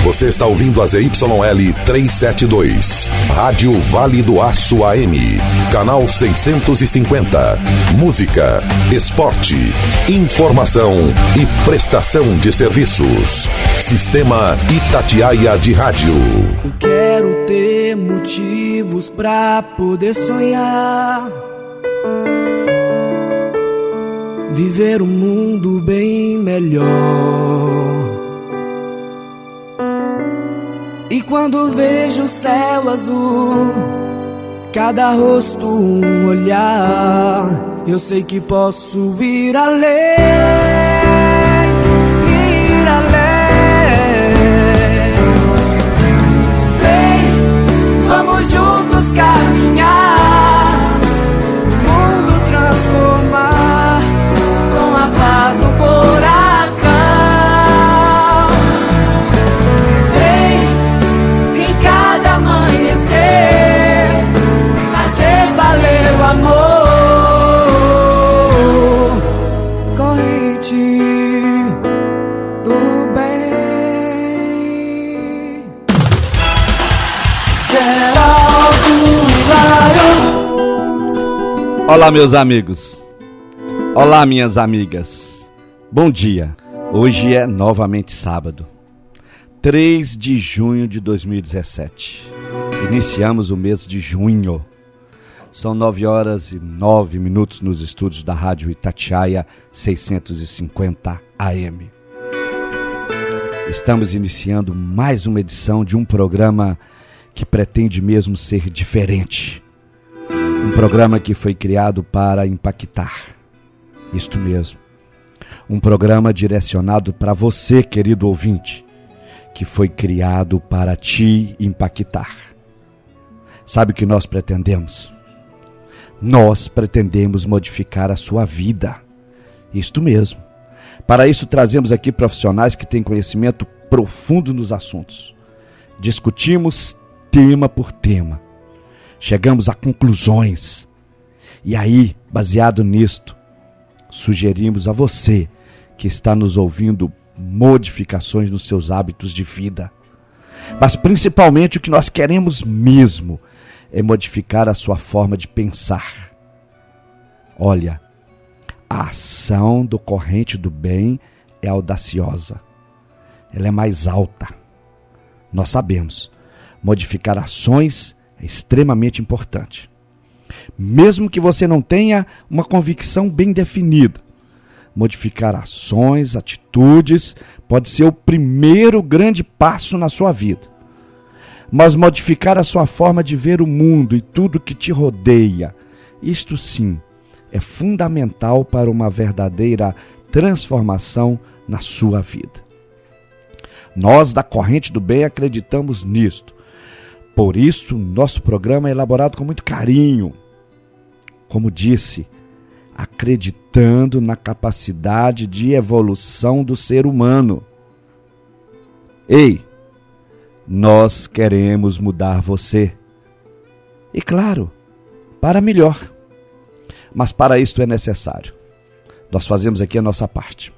Você está ouvindo a ZYL 372, Rádio Vale do Aço AM, canal 650. Música, esporte, informação e prestação de serviços. Sistema Itatiaia de Rádio. Eu quero ter motivos pra poder sonhar, viver um mundo bem melhor. E quando vejo o céu azul, cada rosto um olhar, eu sei que posso ir além, ir além. Vem, vamos juntos caminhar, o mundo transformar, com a paz no coração. Fazer valer o amor, corrente do bem. Olá, meus amigos. Olá, minhas amigas. Bom dia. Hoje é novamente sábado, 3 de junho de 2017. Iniciamos o mês de junho. São 9h09 nos estúdios da Rádio Itatiaia 650 AM. Estamos iniciando mais uma edição de um programa que pretende mesmo ser diferente. Um programa que foi criado para impactar. Isto mesmo. Um programa direcionado para você, querido ouvinte, que foi criado para te impactar. Sabe o que nós pretendemos? Nós pretendemos modificar a sua vida. Isto mesmo. Para isso trazemos aqui profissionais que têm conhecimento profundo nos assuntos. Discutimos tema por tema. Chegamos a conclusões. E aí, baseado nisto, sugerimos a você que está nos ouvindo modificações nos seus hábitos de vida. Mas principalmente o que nós queremos mesmo é modificar a sua forma de pensar. Olha, a ação do corrente do bem é audaciosa. Ela é mais alta. Nós sabemos, modificar ações é extremamente importante. Mesmo que você não tenha uma convicção bem definida, modificar ações, atitudes, pode ser o primeiro grande passo na sua vida. Mas modificar a sua forma de ver o mundo e tudo que te rodeia, isto sim, é fundamental para uma verdadeira transformação na sua vida. Nós da Corrente do Bem acreditamos nisto. Por isso, nosso programa é elaborado com muito carinho. Como disse, acreditando na capacidade de evolução do ser humano. Ei, nós queremos mudar você. E claro, para melhor. Mas para isto é necessário. Nós fazemos aqui a nossa parte.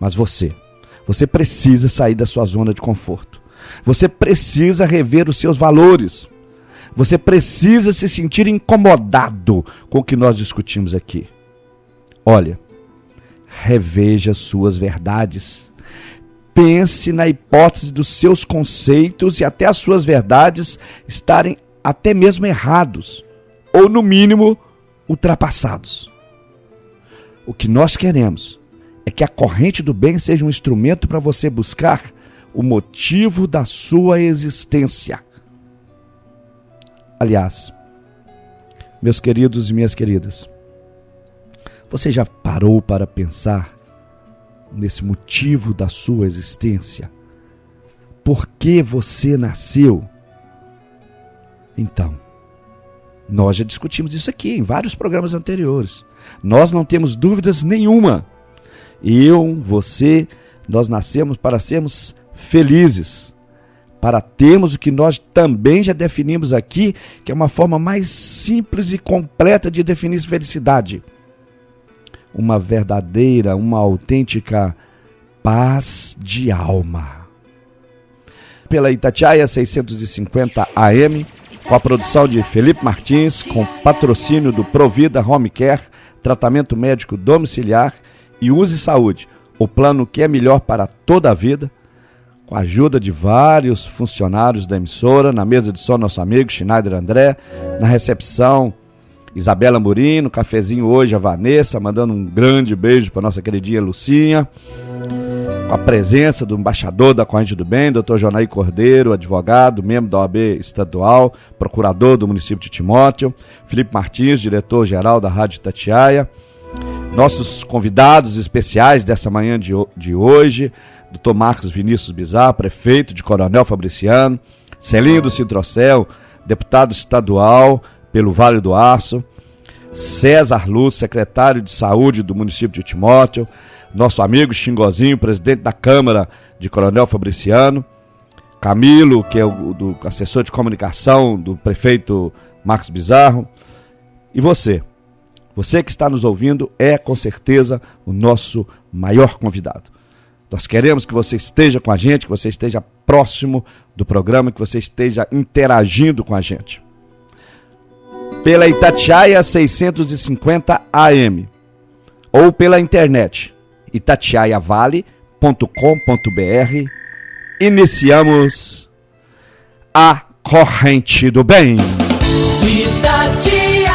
Mas você precisa sair da sua zona de conforto. Você precisa rever os seus valores. Você precisa se sentir incomodado com o que nós discutimos aqui. Olha, reveja suas verdades. Pense na hipótese dos seus conceitos e até as suas verdades estarem até mesmo errados, ou no mínimo ultrapassados. O que nós queremos é que a corrente do bem seja um instrumento para você buscar o motivo da sua existência. Aliás, meus queridos e minhas queridas, você já parou para pensar nesse motivo da sua existência? Por que você nasceu? Então, nós já discutimos isso aqui em vários programas anteriores. Nós não temos dúvidas nenhuma. Eu, você, nós nascemos para sermos felizes, para termos o que nós também já definimos aqui, que é uma forma mais simples e completa de definir felicidade. Uma verdadeira, uma autêntica paz de alma. pela Itatiaia 650 AM, com a produção de Felipe Martins, com patrocínio do Provida Home Care, tratamento médico domiciliar e Use Saúde, o plano que é melhor para toda a vida, com a ajuda de vários funcionários da emissora, na mesa de som nosso amigo Schneider André, na recepção Isabela Murino, cafezinho hoje a Vanessa, mandando um grande beijo para nossa queridinha Lucinha, com a presença do embaixador da Corrente do Bem, Dr. Jonaí Cordeiro, advogado, membro da OAB estadual, procurador do município de Timóteo, Felipe Martins, diretor-geral da Rádio Itatiaia, nossos convidados especiais dessa manhã de hoje, Dr. Marcos Vinícius Bizarro, prefeito de Coronel Fabriciano, Celinho do Citrocel, deputado estadual pelo Vale do Aço, César Luz, secretário de Saúde do município de Timóteo, nosso amigo Xingozinho, presidente da Câmara de Coronel Fabriciano, Camilo, que é o assessor de comunicação do prefeito Marcos Bizarro, e você que está nos ouvindo é com certeza o nosso maior convidado. Nós queremos que você esteja com a gente, que você esteja próximo do programa, que você esteja interagindo com a gente. Pela Itatiaia 650 AM ou pela internet itatiaiavale.com.br, iniciamos a Corrente do Bem. Itatiaia,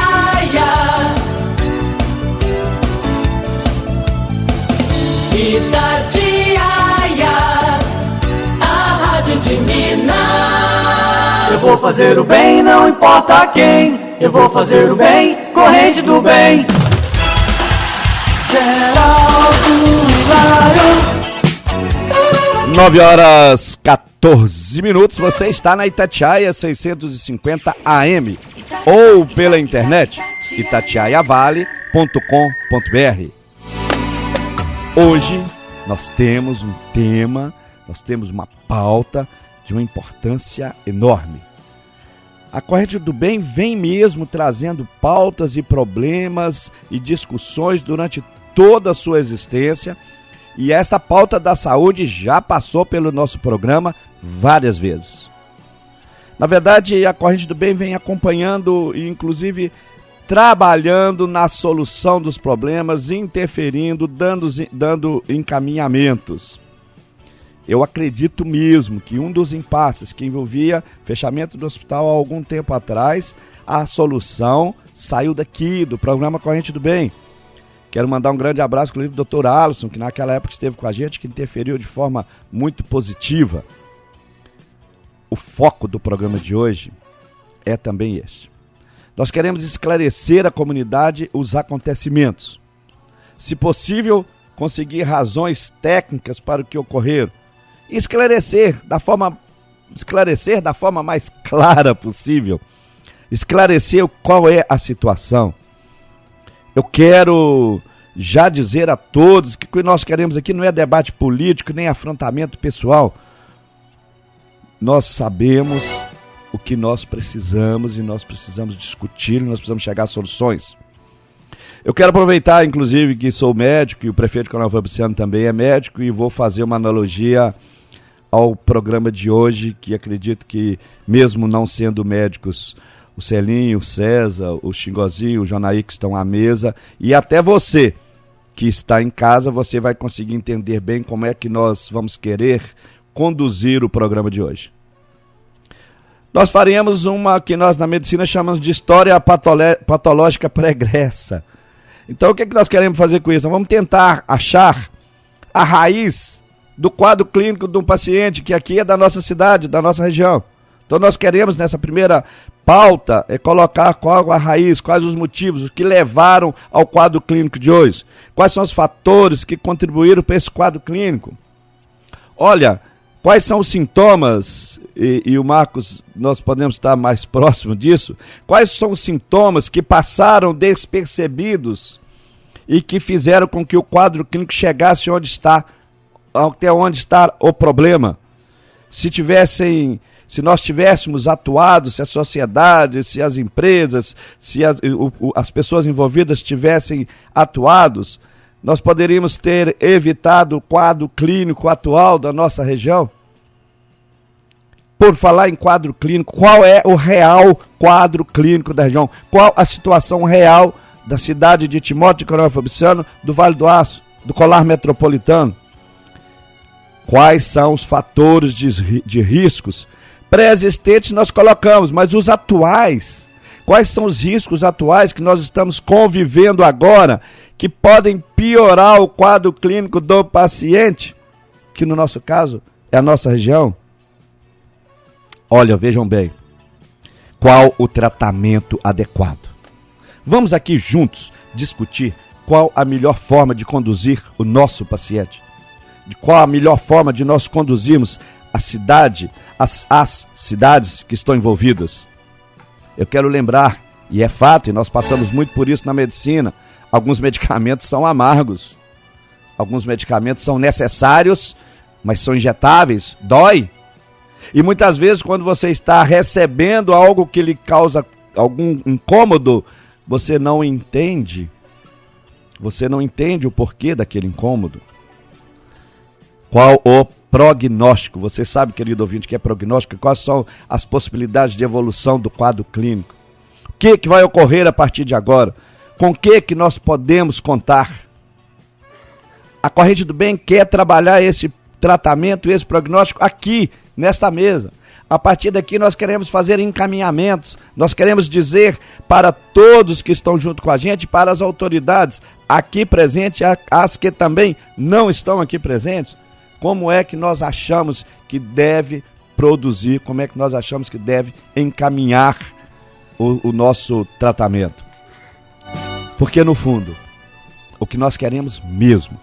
Itatiaia, a rádio de Minas. Eu vou fazer o bem, não importa quem. Eu vou fazer o bem, Corrente do Bem. Claro. 9h14, você está na Itatiaia 650 AM ou pela internet itatiaiavale.com.br. Hoje nós temos um tema, nós temos uma pauta de uma importância enorme. A Corrente do Bem vem mesmo trazendo pautas e problemas e discussões durante toda a sua existência, e esta pauta da saúde já passou pelo nosso programa várias vezes. Na verdade, a Corrente do Bem vem acompanhando e inclusive trabalhando na solução dos problemas, interferindo, dando encaminhamentos. Eu acredito mesmo que um dos impasses que envolvia fechamento do hospital há algum tempo atrás, a solução saiu daqui, do programa Corrente do Bem. Quero mandar um grande abraço, inclusive, do Dr. Alisson, que naquela época esteve com a gente, que interferiu de forma muito positiva. O foco do programa de hoje é também este. Nós queremos esclarecer à comunidade os acontecimentos. Se possível, conseguir razões técnicas para o que ocorreram. Esclarecer da forma mais clara possível. Esclarecer qual é a situação. Eu quero já dizer a todos que o que nós queremos aqui não é debate político, nem afrontamento pessoal. Nós sabemos o que nós precisamos e nós precisamos discutir, nós precisamos chegar a soluções. Eu quero aproveitar, inclusive, que sou médico e o prefeito de Coronel Fabriciano também é médico, e vou fazer uma analogia ao programa de hoje, que acredito que, mesmo não sendo médicos, o Celinho, o César, o Xingozinho, o Jonaí, que estão à mesa, e até você que está em casa, você vai conseguir entender bem como é que nós vamos querer conduzir o programa de hoje. Nós faremos uma que nós na medicina chamamos de história patológica pregressa. Então o que nós queremos fazer com isso? Nós vamos tentar achar a raiz do quadro clínico de um paciente que aqui é da nossa cidade, da nossa região. Então nós queremos nessa primeira pauta colocar qual a raiz, quais os motivos, o que levaram ao quadro clínico de hoje. Quais são os fatores que contribuíram para esse quadro clínico. Olha, quais são os sintomas, e o Marcos, nós podemos estar mais próximo disso, quais são os sintomas que passaram despercebidos e que fizeram com que o quadro clínico chegasse onde está, até onde está o problema. Se nós tivéssemos atuado, se a sociedade, se as empresas, se as pessoas envolvidas tivessem atuados, nós poderíamos ter evitado o quadro clínico atual da nossa região. por falar em quadro clínico, qual é o real quadro clínico da região? Qual a situação real da cidade de Timóteo de Coronel Fabriciano, do Vale do Aço, do Colar Metropolitano? Quais são os fatores de riscos pré-existentes nós colocamos, mas os atuais, quais são os riscos atuais que nós estamos convivendo agora, que podem piorar o quadro clínico do paciente, que no nosso caso é a nossa região? Olha, vejam bem, qual o tratamento adequado? Vamos aqui juntos discutir qual a melhor forma de conduzir o nosso paciente, de qual a melhor forma de nós conduzirmos a cidade, as cidades que estão envolvidas. Eu quero lembrar, e é fato, e nós passamos muito por isso na medicina, alguns medicamentos são amargos, alguns medicamentos são necessários, mas são injetáveis, dói. E muitas vezes quando você está recebendo algo que lhe causa algum incômodo, você não entende o porquê daquele incômodo. Qual o prognóstico? Você sabe, querido ouvinte, que é prognóstico? Quais são as possibilidades de evolução do quadro clínico? O que vai ocorrer a partir de agora? Com o que nós podemos contar? A Corrente do Bem quer trabalhar esse tratamento, esse prognóstico aqui, nesta mesa. A partir daqui nós queremos fazer encaminhamentos, nós queremos dizer para todos que estão junto com a gente, para as autoridades aqui presentes, as que também não estão aqui presentes, como é que nós achamos que deve produzir, como é que nós achamos que deve encaminhar o nosso tratamento. Porque no fundo, o que nós queremos mesmo,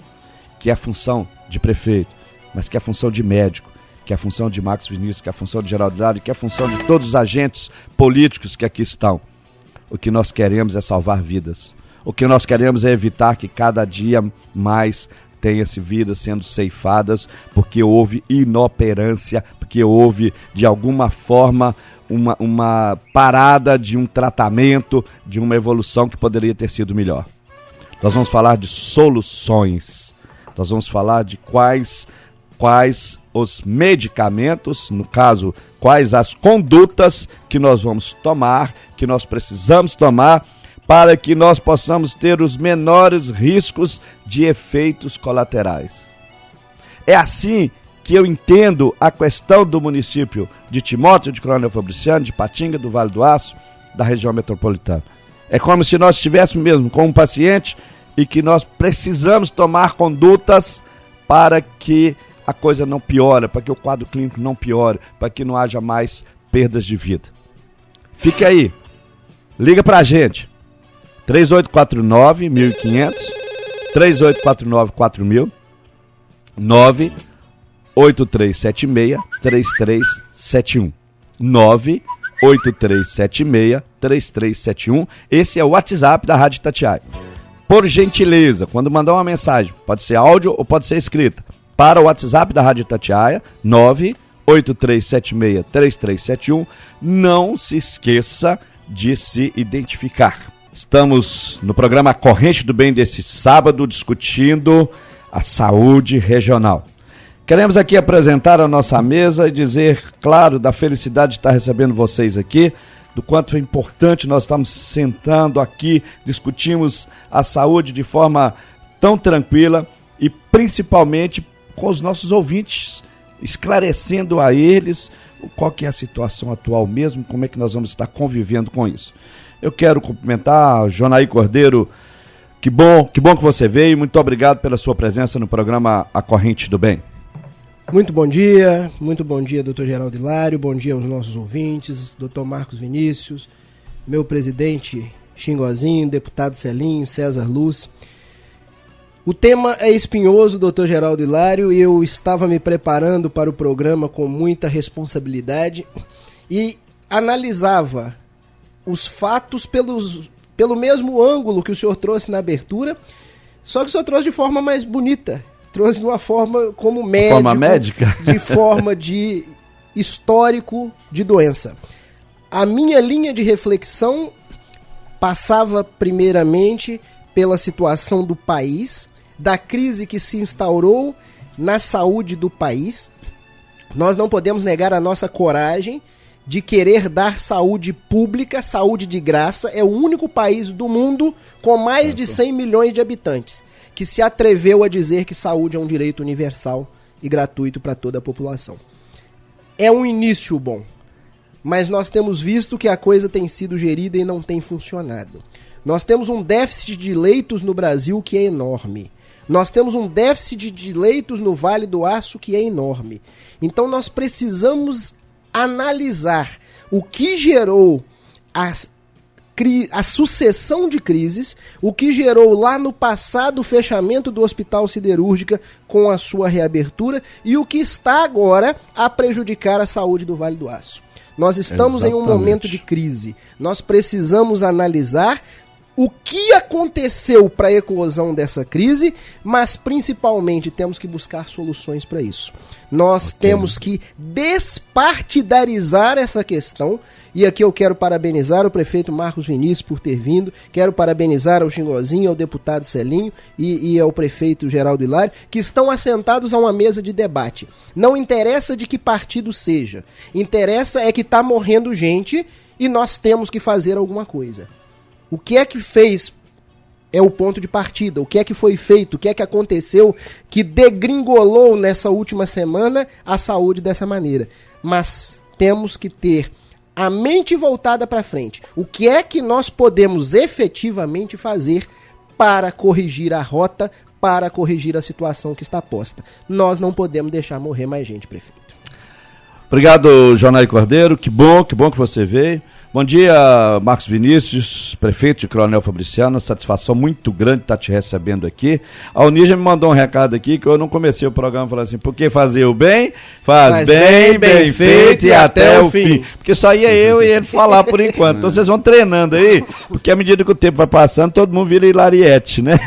que é a função de prefeito, mas que é a função de médico, que é a função de Marcos Vinícius, que é a função de Geraldo Hilário, que é a função de todos os agentes políticos que aqui estão. O que nós queremos é salvar vidas. O que nós queremos é evitar que cada dia mais tenha-se vidas sendo ceifadas, porque houve inoperância, porque houve, de alguma forma, uma parada de um tratamento, de uma evolução que poderia ter sido melhor. Nós vamos falar de soluções. Nós vamos falar de quais os medicamentos, no caso, quais as condutas que nós vamos tomar, que nós precisamos tomar, para que nós possamos ter os menores riscos de efeitos colaterais. É assim que eu entendo a questão do município de Timóteo de Coronel Fabriciano, de Patinga, do Vale do Aço, da região metropolitana. É como se nós estivéssemos mesmo com um paciente e que nós precisamos tomar condutas para que a coisa não piore, para que o quadro clínico não piore, para que não haja mais perdas de vida. Fique aí, liga pra gente, 3849-1500, 3849-4000, 98376-3371, 98376-3371, esse é o WhatsApp da Rádio Itatiaia. Por gentileza, quando mandar uma mensagem, pode ser áudio ou pode ser escrita, para o WhatsApp da Rádio Itatiaia, 98376-3371, não se esqueça de se identificar. Estamos no programa Corrente do Bem desse sábado, discutindo a saúde regional. Queremos aqui apresentar a nossa mesa e dizer, claro, da felicidade de estar recebendo vocês aqui, do quanto é importante nós estamos sentando aqui, discutimos a saúde de forma tão tranquila e principalmente com os nossos ouvintes, esclarecendo a eles qual que é a situação atual mesmo, como é que nós vamos estar convivendo com isso. Eu quero cumprimentar Jonaí Cordeiro, que bom que você veio, muito obrigado pela sua presença no programa A Corrente do Bem. Muito bom dia, doutor Geraldo Hilário, bom dia aos nossos ouvintes, doutor Marcos Vinícius, meu presidente Xingozinho, deputado Celinho, César Luz. O tema é espinhoso, doutor Geraldo Hilário, e eu estava me preparando para o programa com muita responsabilidade e analisava os fatos pelo mesmo ângulo que o senhor trouxe na abertura, só que o senhor trouxe de forma mais bonita, trouxe de uma forma como médico, forma médica? De forma de histórico de doença. A minha linha de reflexão passava primeiramente pela situação do país, da crise que se instaurou na saúde do país, Nós não podemos negar a nossa coragem de querer dar saúde pública, saúde de graça. É o único país do mundo com mais de 100 milhões de habitantes que se atreveu a dizer que saúde é um direito universal e gratuito para toda a população. É um início bom, mas nós temos visto que a coisa tem sido gerida e não tem funcionado. Nós temos um déficit de leitos no Brasil que é enorme. Nós temos um déficit de leitos no Vale do Aço que é enorme. Então nós precisamos analisar o que gerou a sucessão de crises, o que gerou lá no passado o fechamento do Hospital Siderúrgica com a sua reabertura e o que está agora a prejudicar a saúde do Vale do Aço. Nós estamos em um momento de crise. Nós precisamos analisar o que aconteceu para a eclosão dessa crise, mas principalmente temos que buscar soluções para isso. Nós temos que despartidarizar essa questão, e aqui eu quero parabenizar o prefeito Marcos Vinícius por ter vindo, quero parabenizar ao Xingozinho, ao deputado Celinho e ao prefeito Geraldo Hilário, que estão assentados a uma mesa de debate. Não interessa de que partido seja, interessa é que está morrendo gente e nós temos que fazer alguma coisa. O que é que fez é o ponto de partida, o que é que foi feito, o que é que aconteceu que degringolou nessa última semana a saúde dessa maneira. Mas temos que ter a mente voltada para frente. O que é que nós podemos efetivamente fazer para corrigir a rota, para corrigir a situação que está posta? Nós não podemos deixar morrer mais gente, prefeito. Obrigado, Jonaí Cordeiro, que bom que você veio. Bom dia, Marcos Vinícius, prefeito de Coronel Fabriciano, satisfação muito grande estar te recebendo aqui. A Unígia me mandou um recado aqui que eu não comecei o programa falando assim, porque fazer o bem, faz bem feito e até o fim. Porque só ia eu e ele falar por enquanto. Então vocês vão treinando aí, porque à medida que o tempo vai passando, todo mundo vira Hilariete, né?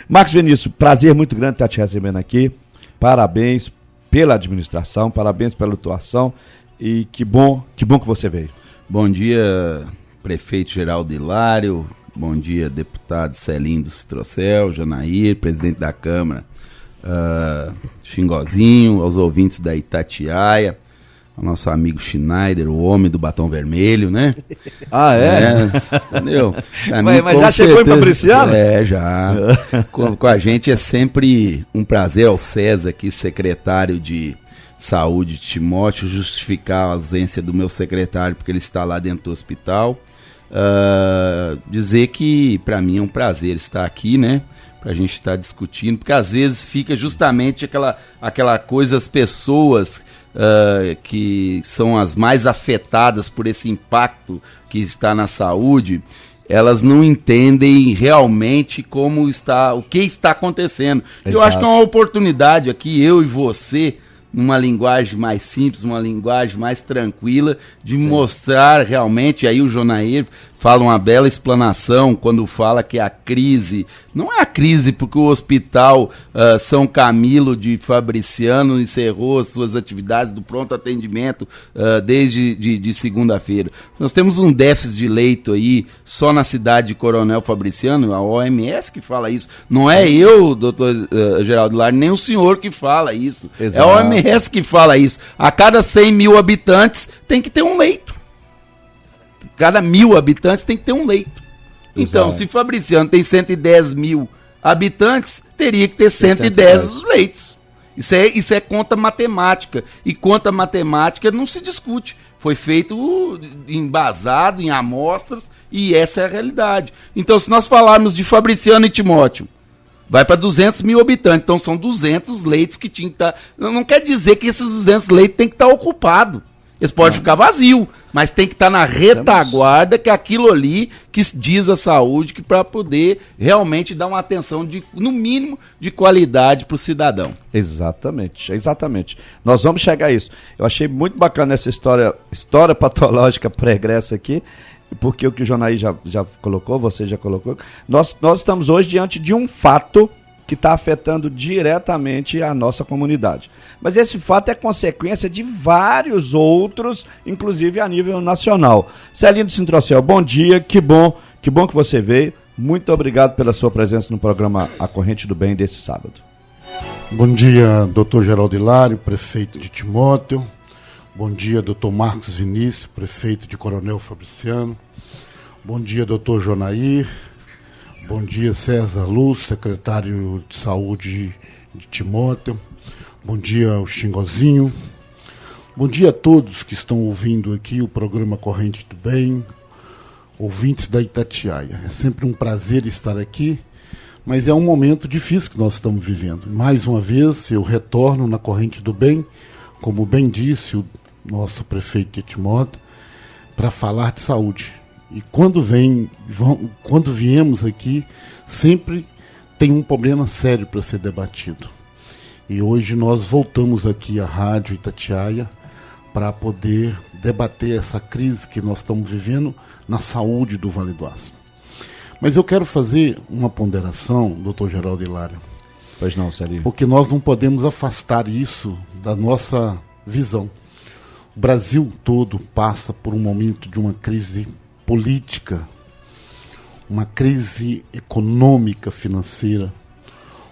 Marcos Vinícius, prazer muito grande estar te recebendo aqui. Parabéns pela administração, parabéns pela atuação e que bom que você veio. Bom dia, prefeito Geraldo Hilário, bom dia, deputado Celinho do Citrocel, Janair, presidente da Câmara, Xingozinho, aos ouvintes da Itatiaia, ao nosso amigo Schneider, o homem do batom vermelho, né? Ah, é? Entendeu? Mas já chegou em Fabriciano? Já. Com a gente é sempre um prazer, ao César aqui, secretário de Saúde de Timóteo, justificar a ausência do meu secretário porque ele está lá dentro do hospital, dizer que para mim é um prazer estar aqui, né, pra gente estar discutindo, porque às vezes fica justamente aquela coisa, as pessoas que são as mais afetadas por esse impacto que está na saúde, elas não entendem realmente o que está acontecendo. Exato. Eu acho que é uma oportunidade aqui, eu e você, numa linguagem mais simples, uma linguagem mais tranquila, de mostrar realmente, aí o Jonair fala uma bela explanação quando fala que a crise, não é a crise porque o hospital São Camilo de Fabriciano encerrou as suas atividades do pronto atendimento desde de segunda-feira. Nós temos um déficit de leito aí só na cidade de Coronel Fabriciano, a OMS que fala isso, não é eu, doutor Geraldo Hilário, nem o senhor que fala isso. Exato. É a OMS que fala isso. A cada 100 mil habitantes tem que ter um leito. Cada 1.000 habitantes tem que ter um leito. Então, se Fabriciano tem 110 mil habitantes, teria que ter 110 leitos. Isso é conta matemática. E conta matemática não se discute. Foi feito embasado em amostras e essa é a realidade. Então, se nós falarmos de Fabriciano e Timóteo, vai para 200 mil habitantes. Então, são 200 leitos que tinham que estar... Não quer dizer que esses 200 leitos têm que estar ocupados. Eles podem ficar vazios, mas tem que estar na retaguarda, que é aquilo ali que diz a saúde, que para poder realmente dar uma atenção, no mínimo, de qualidade para o cidadão. Exatamente. Nós vamos chegar a isso. Eu achei muito bacana essa história patológica pregressa aqui, porque o que o Jonaí já colocou, você já colocou, nós estamos hoje diante de um fato que está afetando diretamente a nossa comunidade. Mas esse fato é consequência de vários outros, inclusive a nível nacional. Celinho do Citrocel, bom dia, que bom que você veio. Muito obrigado pela sua presença no programa A Corrente do Bem desse sábado. Bom dia, doutor Geraldo Hilário, prefeito de Timóteo. Bom dia, doutor Marcos Vinícius, prefeito de Coronel Fabriciano. Bom dia, doutor Jonair. Bom dia, César Luz, secretário de Saúde de Timóteo. Bom dia ao Xingozinho. Bom dia a todos que estão ouvindo aqui o programa Corrente do Bem, ouvintes da Itatiaia. É sempre um prazer estar aqui. Mas é um momento difícil que nós estamos vivendo. Mais uma vez, eu retorno na Corrente do Bem, como bem disse o nosso prefeito de Timóteo, para falar de saúde. E quando viemos aqui, sempre tem um problema sério para ser debatido. E hoje nós voltamos aqui à Rádio Itatiaia para poder debater essa crise que nós estamos vivendo na saúde do Vale do Aço. Mas eu quero fazer uma ponderação, doutor Geraldo Hilário. Pois não, Celinho. Porque nós não podemos afastar isso da nossa visão. O Brasil todo passa por um momento de uma crise política, uma crise econômica, financeira,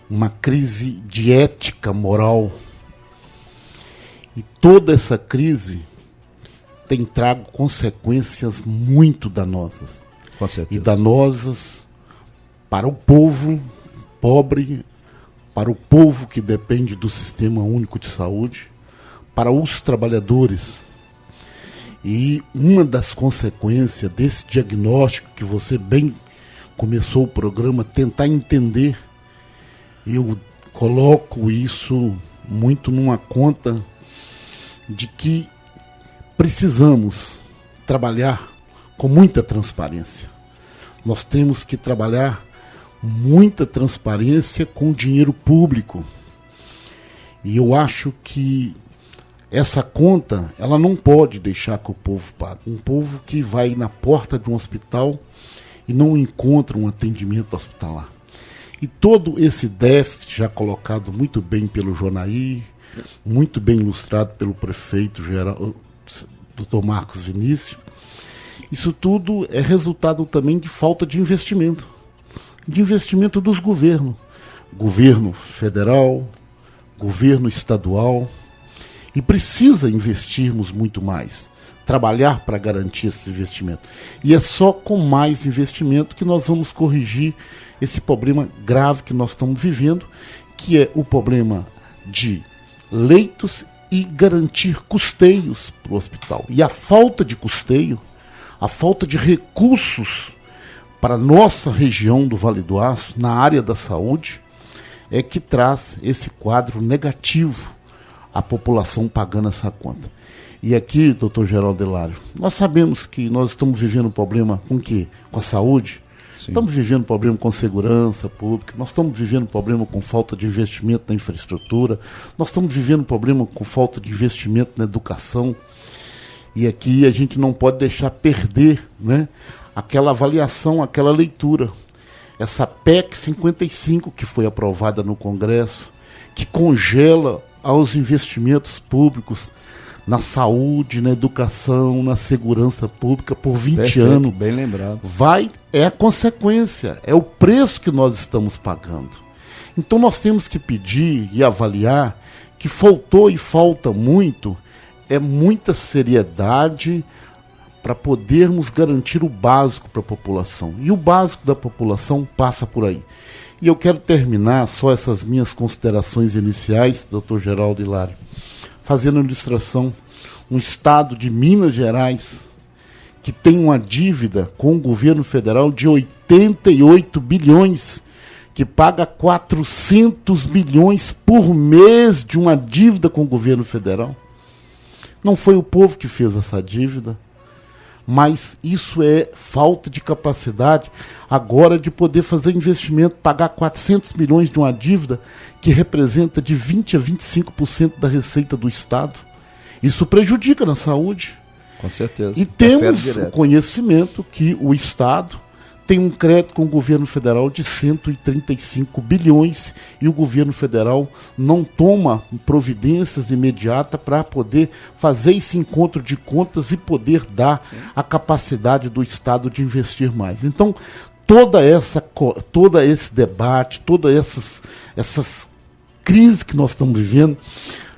uma crise de ética moral. E toda essa crise tem trago consequências muito danosas. Com certeza. E danosas para o povo pobre, para o povo que depende do Sistema Único de Saúde, para os trabalhadores. E uma das consequências desse diagnóstico que você bem começou o programa, tentar entender, eu coloco isso muito numa conta de que precisamos trabalhar com muita transparência. Nós temos que trabalhar muita transparência com dinheiro público. E eu acho que essa conta, ela não pode deixar que o povo pague. Um povo que vai na porta de um hospital e não encontra um atendimento hospitalar. E todo esse déficit, já colocado muito bem pelo Jonair, muito bem ilustrado pelo prefeito geral, doutor Marcos Vinícius, isso tudo é resultado também de falta de investimento dos governos. Governo federal, governo estadual. E precisa investirmos muito mais, trabalhar para garantir esse investimento. E é só com mais investimento que nós vamos corrigir esse problema grave que nós estamos vivendo, que é o problema de leitos e garantir custeios para o hospital. E a falta de custeio, a falta de recursos para a nossa região do Vale do Aço, na área da saúde, é que traz esse quadro negativo, a população pagando essa conta. E aqui, doutor Geraldo Hilário, nós sabemos que nós estamos vivendo um problema com o quê? Com a saúde. Sim. Estamos vivendo um problema com segurança pública, nós estamos vivendo um problema com falta de investimento na infraestrutura, nós estamos vivendo um problema com falta de investimento na educação. E aqui a gente não pode deixar perder, né, aquela avaliação, aquela leitura. Essa PEC 55 que foi aprovada no Congresso, que congela aos investimentos públicos na saúde, na educação, na segurança pública por 20 Perfeito, anos. Bem lembrado. É a consequência, é o preço que nós estamos pagando. Então nós temos que pedir e avaliar que faltou e falta muito, é muita seriedade para podermos garantir o básico para a população. E o básico da população passa por aí. E eu quero terminar só essas minhas considerações iniciais, doutor Geraldo Hilário, fazendo uma ilustração. Um estado de Minas Gerais que tem uma dívida com o governo federal de 88 bilhões, que paga 400 milhões por mês de uma dívida com o governo federal. Não foi o povo que fez essa dívida, mas isso é falta de capacidade agora de poder fazer investimento, pagar 400 milhões de uma dívida que representa de 20% a 25% da receita do Estado. Isso prejudica na saúde. Com certeza. E temos o conhecimento que o Estado tem um crédito com o governo federal de 135 bilhões e o governo federal não toma providências imediatas para poder fazer esse encontro de contas e poder dar a capacidade do Estado de investir mais. Então, todo esse debate, todas essas crise que nós estamos vivendo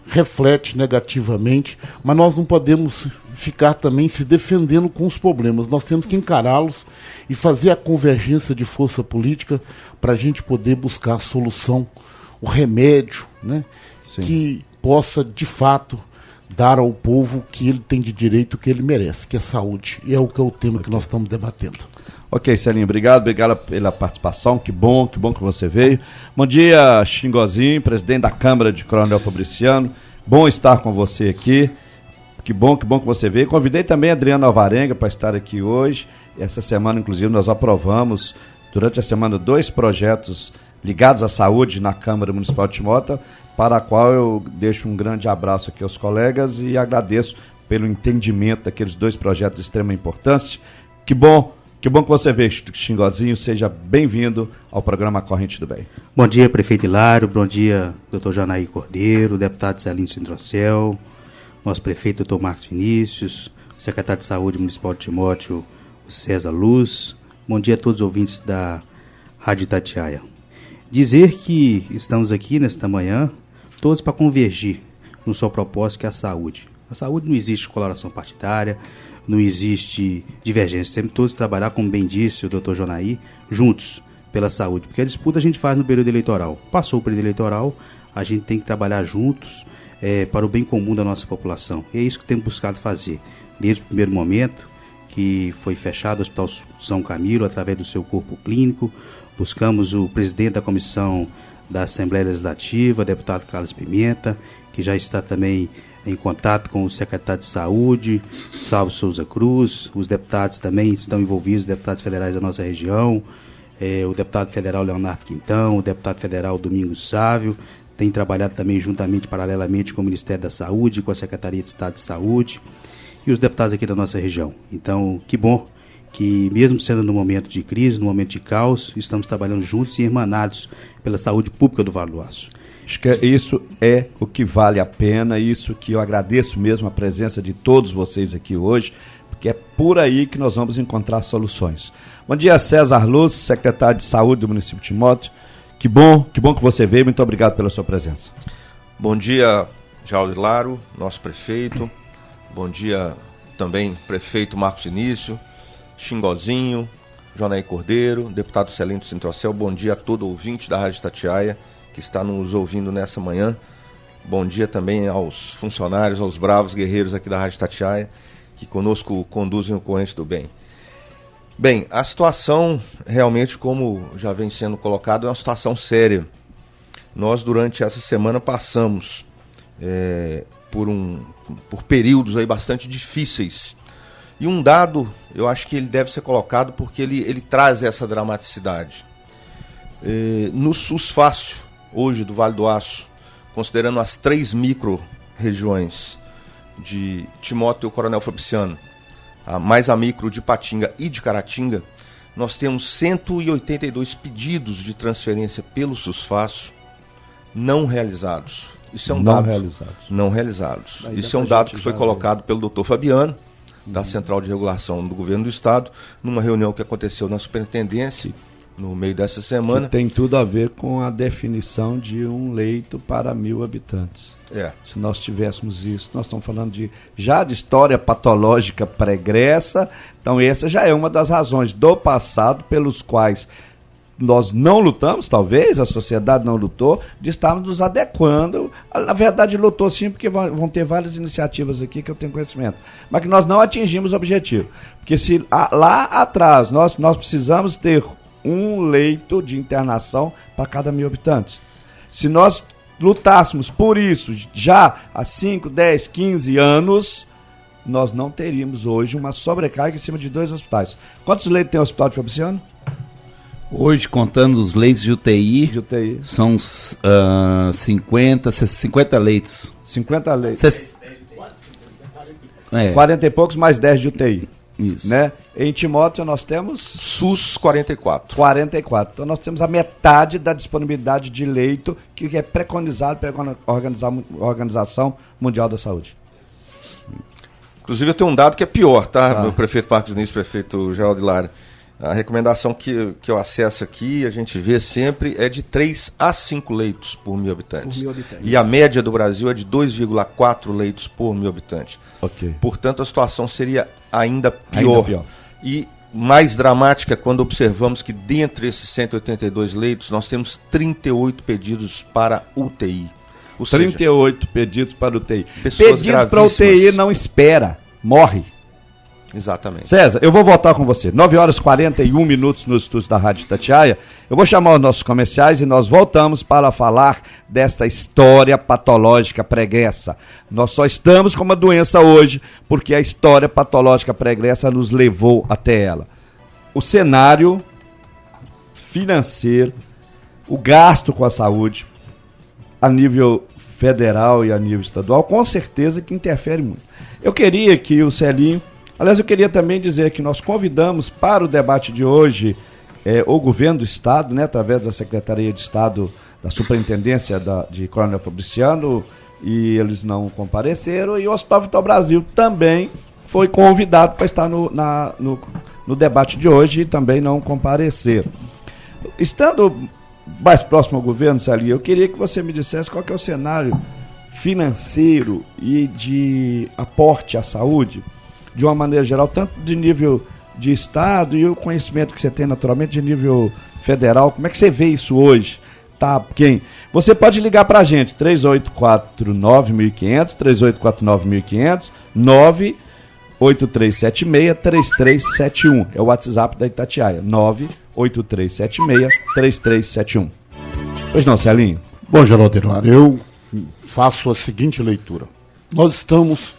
reflete negativamente, mas nós não podemos ficar também se defendendo com os problemas. Nós temos que encará-los e fazer a convergência de força política para a gente poder buscar a solução, o remédio, né, que possa, de fato, dar ao povo o que ele tem de direito, o que ele merece, que é saúde. E é o tema que nós estamos debatendo. Ok, Celinho, obrigado pela participação, que bom que você veio. Bom dia, Xingozinho, presidente da Câmara de Coronel Fabriciano, bom estar com você aqui, que bom que você veio. Convidei também a Adriana Alvarenga para estar aqui hoje. Essa semana, inclusive, nós aprovamos, durante a semana, 2 projetos ligados à saúde na Câmara Municipal de Timóteo, para a qual eu deixo um grande abraço aqui aos colegas e agradeço pelo entendimento daqueles 2 projetos de extrema importância. Que bom que você veio, Xingozinho. Seja bem-vindo ao programa Corrente do Bem. Bom dia, prefeito Hilário. Bom dia, doutor Janaí Cordeiro, deputado Celinho Sindrocel, nosso prefeito, doutor Marcos Vinícius, secretário de Saúde Municipal de Timóteo, o César Luz. Bom dia a todos os ouvintes da Rádio Itatiaia. Dizer que estamos aqui nesta manhã, todos para convergir num só propósito, que é a saúde. A saúde não existe coloração partidária, não existe divergência. Sempre todos trabalhar, como bem disse o doutor Jonaí, juntos pela saúde. Porque a disputa a gente faz no período eleitoral. Passou o período eleitoral, a gente tem que trabalhar juntos para o bem comum da nossa população. E é isso que temos buscado fazer. Desde o primeiro momento que foi fechado o Hospital São Camilo, através do seu corpo clínico, buscamos o presidente da comissão da Assembleia Legislativa, deputado Carlos Pimenta, que já está também em contato com o secretário de Saúde, Salvo Souza Cruz. Os deputados também estão envolvidos, deputados federais da nossa região, o deputado federal Leonardo Quintão, o deputado federal Domingos Sávio, tem trabalhado também juntamente, paralelamente, com o Ministério da Saúde, com a Secretaria de Estado de Saúde, e os deputados aqui da nossa região. Então, que bom que, mesmo sendo no momento de crise, no momento de caos, estamos trabalhando juntos e irmanados pela saúde pública do Vale do Aço. Acho que isso é o que vale a pena, isso que eu agradeço mesmo a presença de todos vocês aqui hoje, porque é por aí que nós vamos encontrar soluções. Bom dia, César Luz, secretário de Saúde do município de Timóteo. Que bom que você veio, muito obrigado pela sua presença. Bom dia, Jair Laro, nosso prefeito. Bom dia também, prefeito Marcos Vinícius, Xingozinho, Jonaí Cordeiro, deputado Celinho Sindrocel. Bom dia a todo ouvinte da Rádio Itatiaia que está nos ouvindo nessa manhã. Bom dia também aos funcionários, aos bravos guerreiros aqui da Rádio Itatiaia, que conosco conduzem o Corrente do Bem. Bem, a situação realmente, como já vem sendo colocado, é uma situação séria. Nós, durante essa semana, passamos por períodos aí bastante difíceis. E um dado, eu acho que ele deve ser colocado porque ele traz essa dramaticidade. No SUS Fácil, hoje, do Vale do Aço, considerando as 3 micro-regiões de Timóteo e Coronel Fabriciano, mais a micro de Patinga e de Caratinga, nós temos 182 pedidos de transferência pelo SUS Fácil não realizados. Isso é um dado. Não realizados. Isso é um dado que foi colocado pelo doutor Fabiano, da Central de Regulação do Governo do Estado, numa reunião que aconteceu na Superintendência no meio dessa semana. Que tem tudo a ver com a definição de um leito para 1.000 habitantes. Se nós tivéssemos isso, nós estamos falando de história patológica pregressa, então essa já é uma das razões do passado pelos quais nós não lutamos, talvez, a sociedade não lutou, de estarmos nos adequando. Na verdade, lutou sim, porque vão ter várias iniciativas aqui que eu tenho conhecimento, mas que nós não atingimos o objetivo. Porque se lá atrás nós precisamos ter um leito de internação para cada 1.000 habitantes. Se nós lutássemos por isso já há 5, 10, 15 anos, nós não teríamos hoje uma sobrecarga em cima de 2 hospitais. Quantos leitos tem o Hospital de Fabriciano? Hoje, contando os leitos de UTI, são 50 leitos. 50 leitos. 40 e poucos mais 10 de UTI. Isso. Né? Em Timóteo nós temos... SUS 44. 44. Então nós temos a metade da disponibilidade de leito que é preconizado pela Organização Mundial da Saúde. Inclusive eu tenho um dado que é pior, tá? Meu prefeito Marcos Vinícius, prefeito Geraldo Hilário. A recomendação que eu acesso aqui, a gente vê sempre, é de 3 a 5 leitos por 1.000 habitantes. E a média do Brasil é de 2,4 leitos por 1.000 habitantes. Ok. Portanto, a situação seria ainda pior. E mais dramática quando observamos que dentre esses 182 leitos, nós temos 38 pedidos para UTI. Ou 38 pedidos para UTI. Pessoas Pedidos para UTI não espera, morre. Exatamente. César, eu vou voltar com você. 9h41 nos estúdios da Rádio Itatiaia. Eu vou chamar os nossos comerciais e nós voltamos para falar desta história patológica pregressa. Nós só estamos com uma doença hoje porque a história patológica pregressa nos levou até ela. O cenário financeiro, o gasto com a saúde, a nível federal e a nível estadual, com certeza que interfere muito. Eu queria que o Celinho... Aliás, eu queria também dizer que nós convidamos para o debate de hoje o governo do Estado, né, através da Secretaria de Estado, da Superintendência de Coronel Fabriciano, e eles não compareceram, e o Hospital Vital Brasil também foi convidado para estar no debate de hoje e também não compareceram. Estando mais próximo ao governo, Celinho, eu queria que você me dissesse qual que é o cenário financeiro e de aporte à saúde, de uma maneira geral, tanto de nível de Estado e o conhecimento que você tem naturalmente de nível federal. Como é que você vê isso hoje? Tá, quem? Você pode ligar para a gente, 3849-1500, 3849-1500, 98376-3371. É o WhatsApp da Itatiaia, 98376-3371. Pois não, Celinho? Bom, Geraldo Hilário, eu faço a seguinte leitura. Nós estamos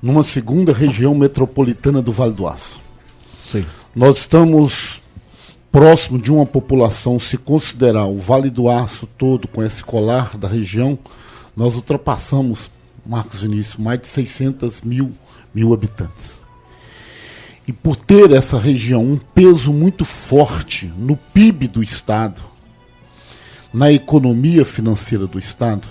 numa segunda região metropolitana do Vale do Aço. Sim. Nós estamos próximo de uma população, se considerar o Vale do Aço todo, com esse colar da região, nós ultrapassamos, Marcos Vinícius, mais de 600 mil habitantes. E por ter essa região um peso muito forte no PIB do Estado, na economia financeira do Estado,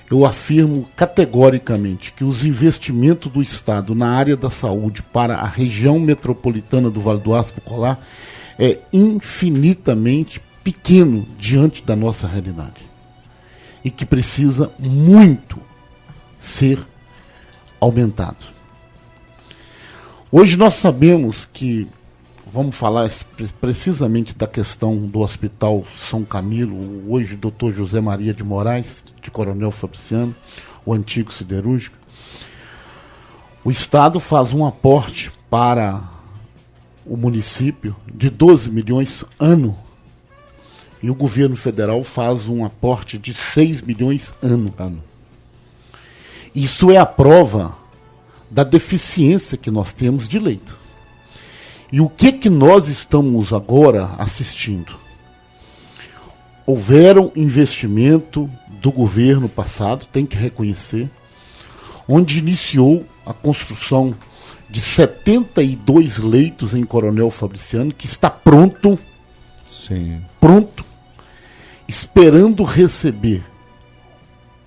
eu afirmo categoricamente que os investimentos do Estado na área da saúde para a região metropolitana do Vale do Aço do Colar é infinitamente pequeno diante da nossa realidade e que precisa muito ser aumentado. Hoje nós sabemos que, vamos falar precisamente da questão do Hospital São Camilo, hoje o Dr. José Maria de Moraes, de Coronel Fabriciano, o antigo siderúrgico. O Estado faz um aporte para o município de 12 milhões ano, e o governo federal faz um aporte de 6 milhões ano. Isso é a prova da deficiência que nós temos de leito. E o que nós estamos agora assistindo? Houveram investimento do governo passado, tem que reconhecer, onde iniciou a construção de 72 leitos em Coronel Fabriciano, que está pronto, pronto, esperando receber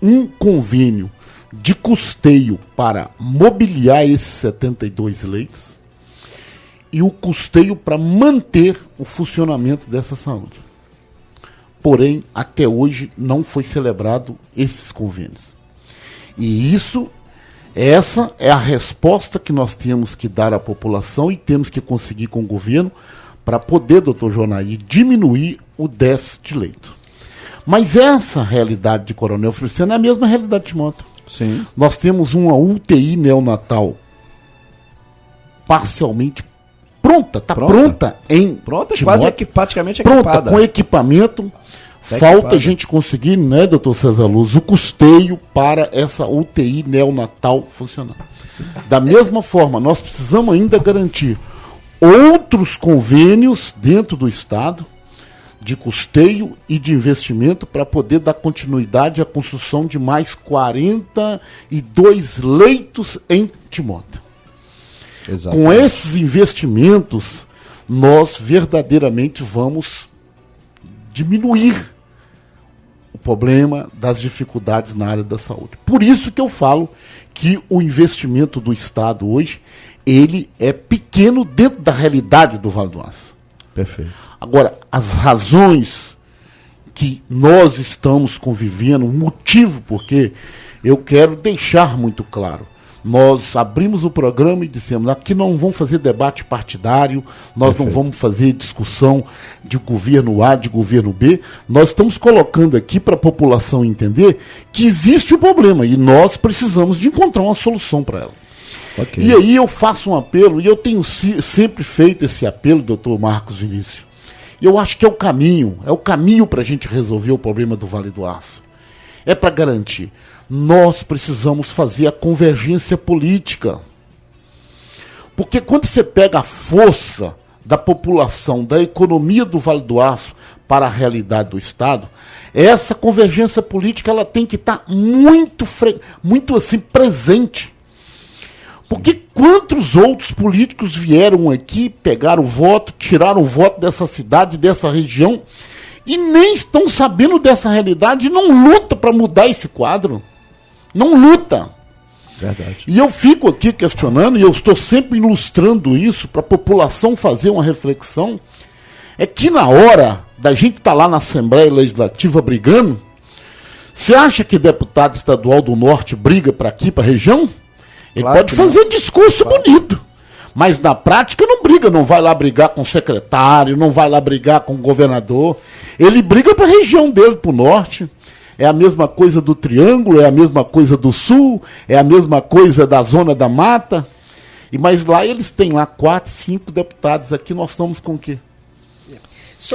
um convênio de custeio para mobiliar esses 72 leitos, e o custeio para manter o funcionamento dessa saúde. Porém, até hoje não foi celebrado esses convênios. E essa é a resposta que nós temos que dar à população e temos que conseguir com o governo para poder, doutor Jonaí, diminuir o déficit de leito. Mas essa realidade de Coronel Fabriciano é a mesma realidade de Timóteo. Sim. Nós temos uma UTI neonatal parcialmente pronta, pronta em Timóteo, quase praticamente pronta, equipada. com equipamento. Falta a gente conseguir, né, doutor César Luz, o custeio para essa UTI neonatal funcionar. Da mesma forma, nós precisamos ainda garantir outros convênios dentro do Estado de custeio e de investimento para poder dar continuidade à construção de mais 42 leitos em Timóteo. Exatamente. Com esses investimentos, nós verdadeiramente vamos diminuir problema das dificuldades na área da saúde. Por isso que eu falo que o investimento do Estado hoje, ele é pequeno dentro da realidade do Vale do Aço. Perfeito. Agora, as razões que nós estamos convivendo, o motivo porque eu quero deixar muito claro. Nós abrimos o programa e dissemos, aqui não vamos fazer debate partidário, nós não vamos fazer discussão de governo A, de governo B, nós estamos colocando aqui para a população entender que existe o problema e nós precisamos de encontrar uma solução para ela. Okay. E aí eu faço um apelo, e eu tenho sempre feito esse apelo, doutor Marcos Vinícius, e eu acho que é o caminho para a gente resolver o problema do Vale do Aço. É para garantir. Nós precisamos fazer a convergência política. Porque quando você pega a força da população, da economia do Vale do Aço para a realidade do Estado, essa convergência política ela tem que estar muito assim presente. Porque quantos outros políticos vieram aqui, pegaram o voto, tiraram o voto dessa cidade, dessa região, e nem estão sabendo dessa realidade e não luta para mudar esse quadro. Não luta. Verdade. E eu fico aqui questionando, e eu estou sempre ilustrando isso para a população fazer uma reflexão, é que na hora da gente estar lá na Assembleia Legislativa brigando, você acha que deputado estadual do Norte briga para aqui, para a região? Ele Claro pode que fazer não. discurso bonito, mas na prática não briga, não vai lá brigar com o secretário, não vai lá brigar com o governador. Ele briga para a região dele, para o norte. É a mesma coisa do Triângulo, é a mesma coisa do Sul, é a mesma coisa da Zona da Mata. Mas lá eles têm lá 4, 5 deputados. Aqui nós estamos com o quê?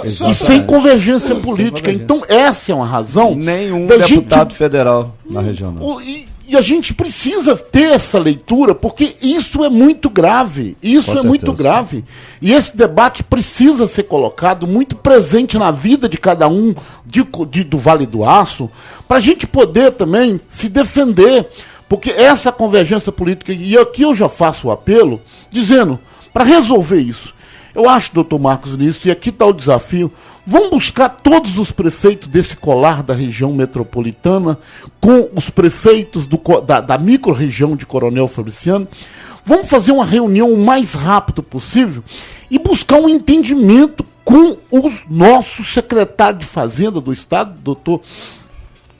E sem convergência política. Então essa é uma razão. Nenhum da deputado gente... federal na região não. E a gente precisa ter essa leitura, porque isso é muito grave. Isso Com é muito certeza. grave. E esse debate precisa ser colocado muito presente na vida de cada um do Vale do Aço, para a gente poder também se defender. Porque essa convergência política, e aqui eu já faço o apelo, dizendo, para resolver isso, eu acho, doutor Marcos Vinícius, e aqui está o desafio, vamos buscar todos os prefeitos desse colar da região metropolitana, com os prefeitos da micro-região de Coronel Fabriciano, vamos fazer uma reunião o mais rápido possível e buscar um entendimento com o nosso secretário de Fazenda do Estado, doutor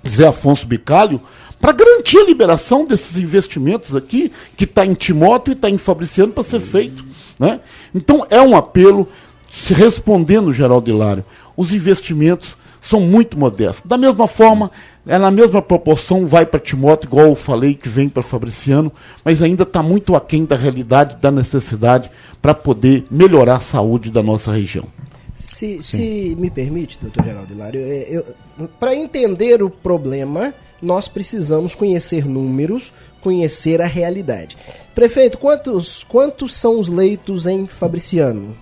Zé Afonso Bicalho, para garantir a liberação desses investimentos aqui, que está em Timóteo e está em Fabriciano para ser feito. Né? Então é um apelo, se respondendo, Geraldo Hilário, os investimentos são muito modestos. Da mesma forma, na mesma proporção vai para Timóteo, igual eu falei, que vem para Fabriciano, mas ainda está muito aquém da realidade, da necessidade para poder melhorar a saúde da nossa região. Se me permite, doutor Geraldo Hilário, para entender o problema, nós precisamos conhecer números, conhecer a realidade. Prefeito, quantos são os leitos em Fabriciano?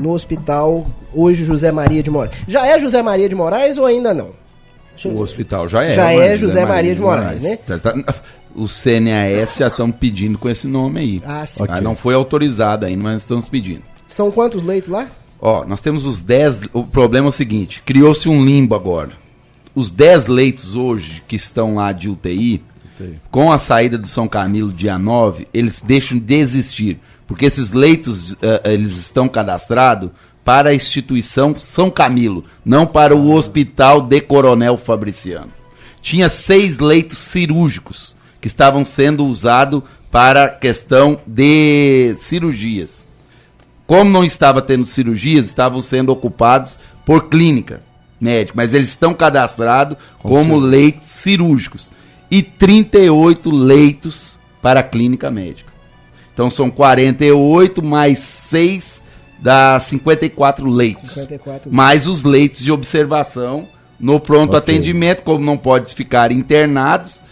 No hospital, hoje, José Maria de Moraes. Já é José Maria de Moraes ou ainda não? O hospital já é. Já é José Maria de Moraes, né? O CNAS já estão pedindo com esse nome aí. Ah, sim. Okay. Não foi autorizado ainda, mas estamos pedindo. São quantos leitos lá? Ó, nós temos os 10... O problema é o seguinte, criou-se um limbo agora. Os 10 leitos hoje que estão lá de UTI, com a saída do São Camilo dia 9, eles deixam de existir. Porque esses leitos, eles estão cadastrados para a instituição São Camilo, não para o Hospital de Coronel Fabriciano. Tinha 6 leitos cirúrgicos que estavam sendo usados para questão de cirurgias. Como não estava tendo cirurgias, estavam sendo ocupados por clínica médica, mas eles estão cadastrados como leitos cirúrgicos. E 38 leitos para a clínica médica. Então são 48 mais 6 dá 54 leitos. 54 mais os leitos de observação no pronto atendimento, como não pode ficar internados,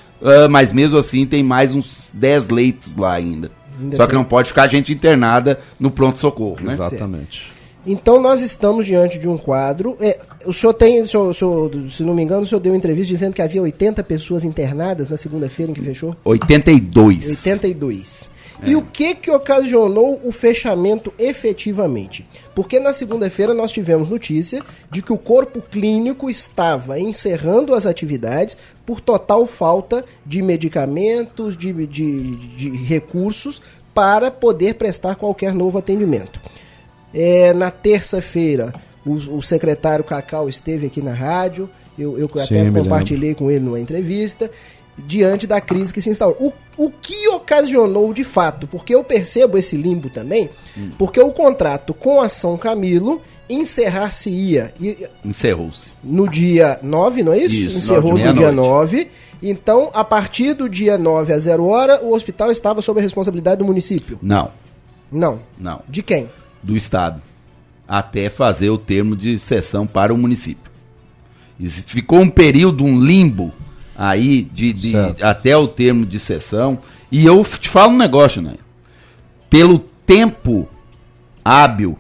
mas mesmo assim tem mais uns 10 leitos lá ainda. Só que não pode ficar gente internada no pronto-socorro, né? Exatamente. Certo. Então nós estamos diante de um quadro. O senhor tem, se não me engano, o senhor deu uma entrevista dizendo que havia 80 pessoas internadas na segunda-feira em que fechou? 82. 82. E o que ocasionou o fechamento efetivamente? Porque na segunda-feira nós tivemos notícia de que o corpo clínico estava encerrando as atividades por total falta de medicamentos, de recursos para poder prestar qualquer novo atendimento. Na terça-feira, o secretário Cacau esteve aqui na rádio, eu até compartilhei com ele numa entrevista, diante da crise que se instaurou. O que ocasionou de fato? Porque eu percebo esse limbo também, porque o contrato com a São Camilo encerrar-se-ia. Encerrou-se. No dia 9, não é isso? Isso, Encerrou-se no dia 9. Então, a partir do dia 9 às 0 hora, o hospital estava sob a responsabilidade do município? Não. Não. De quem? Do Estado. Até fazer o termo de cessão para o município. E ficou um período, um limbo, aí até o termo de cessão. E eu te falo um negócio, né? Pelo tempo hábil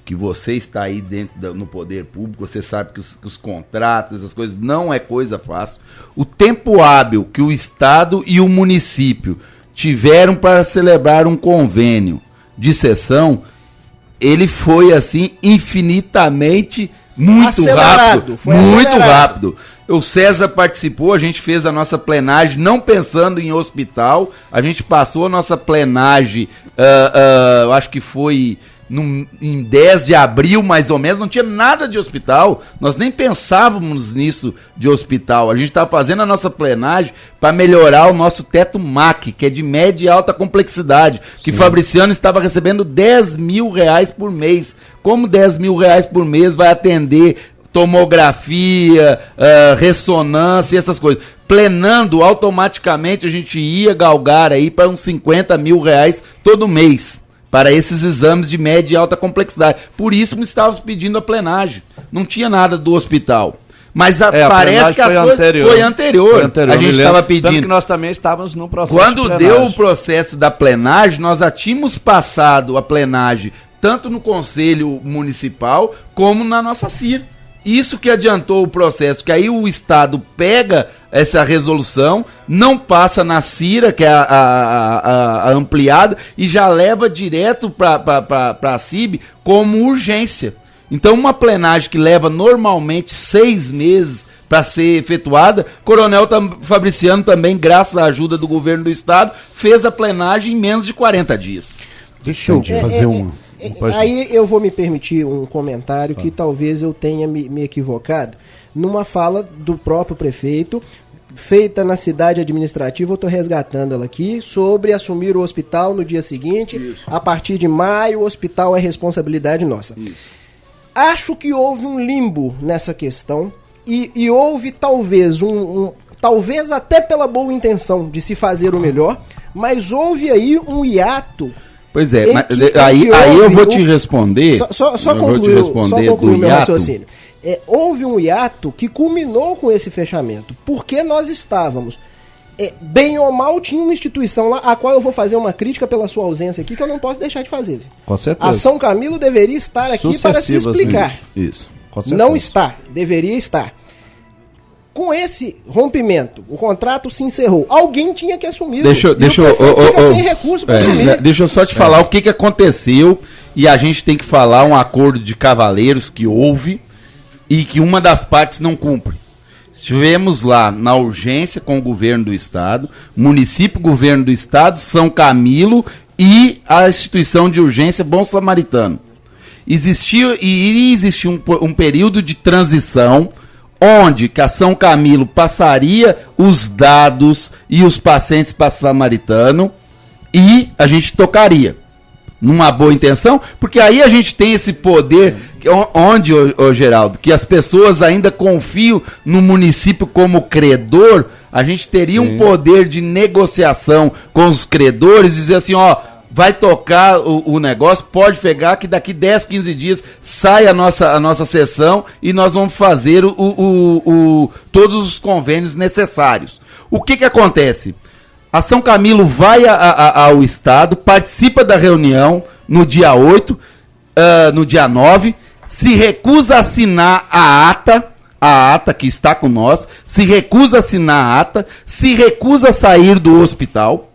que você está aí dentro no poder público, você sabe que os contratos, essas coisas, não é coisa fácil. O tempo hábil que o Estado e o município tiveram para celebrar um convênio de cessão, ele foi assim infinitamente muito rápido. O César participou, a gente fez a nossa plenagem não pensando em hospital, a gente passou a nossa plenagem, eu acho que foi em 10 de abril mais ou menos, não tinha nada de hospital, nós nem pensávamos nisso de hospital, a gente estava fazendo a nossa plenagem para melhorar o nosso teto MAC, que é de média e alta complexidade, que Fabriciano estava recebendo R$10 mil por mês. Como R$10 mil por mês vai atender tomografia, ressonância e essas coisas? Plenando, automaticamente a gente ia galgar aí para uns R$50 mil todo mês para esses exames de média e alta complexidade. Por isso não estávamos pedindo a plenagem. Não tinha nada do hospital. Mas parece que foi anterior. A gente estava pedindo. Tanto que nós também estávamos no processo Quando deu o processo da plenagem, nós já tínhamos passado a plenagem tanto no Conselho Municipal como na nossa CIR. Isso que adiantou o processo, que aí o Estado pega essa resolução, não passa na CIRA, que é a ampliada, e já leva direto para a CIB como urgência. Então, uma plenagem que leva normalmente 6 meses para ser efetuada, Coronel Fabriciano também, graças à ajuda do governo do Estado, fez a plenagem em menos de 40 dias. Deixa eu fazer uma... Aí eu vou me permitir um comentário que talvez eu tenha me equivocado. Numa fala do próprio prefeito, feita na cidade administrativa, eu estou resgatando ela aqui, sobre assumir o hospital no dia seguinte. Isso. A partir de maio, o hospital é responsabilidade nossa. Isso. Acho que houve um limbo nessa questão e houve talvez talvez até pela boa intenção de se fazer o melhor, mas houve aí um hiato. Pois é, aí eu vou te responder. Só concluir meu raciocínio. Houve um hiato que culminou com esse fechamento, porque nós estávamos, bem ou mal, tinha uma instituição lá, a qual eu vou fazer uma crítica pela sua ausência aqui, que eu não posso deixar de fazer. Com certeza. A São Camilo deveria estar aqui para se explicar. Isso. Não está, deveria estar. Com esse rompimento, o contrato se encerrou. Alguém tinha que assumir. Deixa eu só te falar o que aconteceu, e a gente tem que falar um acordo de cavaleiros que houve e que uma das partes não cumpre. Estivemos lá na urgência com o governo do Estado, município, governo do Estado, São Camilo e a instituição de urgência Bom Samaritano. Iria existir um período de transição onde que a São Camilo passaria os dados e os pacientes para Samaritano e a gente tocaria. Numa boa intenção, porque aí a gente tem esse poder, onde, Geraldo, que as pessoas ainda confiam no município como credor, a gente teria um poder de negociação com os credores, dizer assim, vai tocar o negócio, pode pegar que daqui 10, 15 dias sai a nossa sessão e nós vamos fazer todos os convênios necessários. O que acontece? A São Camilo vai ao Estado, participa da reunião no dia 8, no dia 9, se recusa a assinar a ata que está com nós, se recusa a assinar a ata, se recusa a sair do hospital.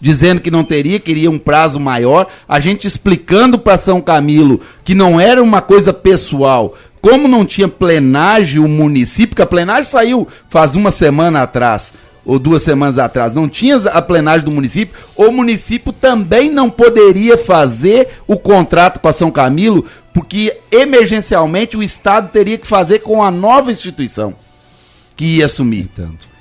dizendo que não teria, queria um prazo maior, a gente explicando para São Camilo que não era uma coisa pessoal. Como não tinha plenagem o município, porque a plenagem saiu faz uma semana atrás, ou 2 semanas atrás, não tinha a plenagem do município, o município também não poderia fazer o contrato para São Camilo, porque emergencialmente o Estado teria que fazer com a nova instituição que ia assumir. Entendo.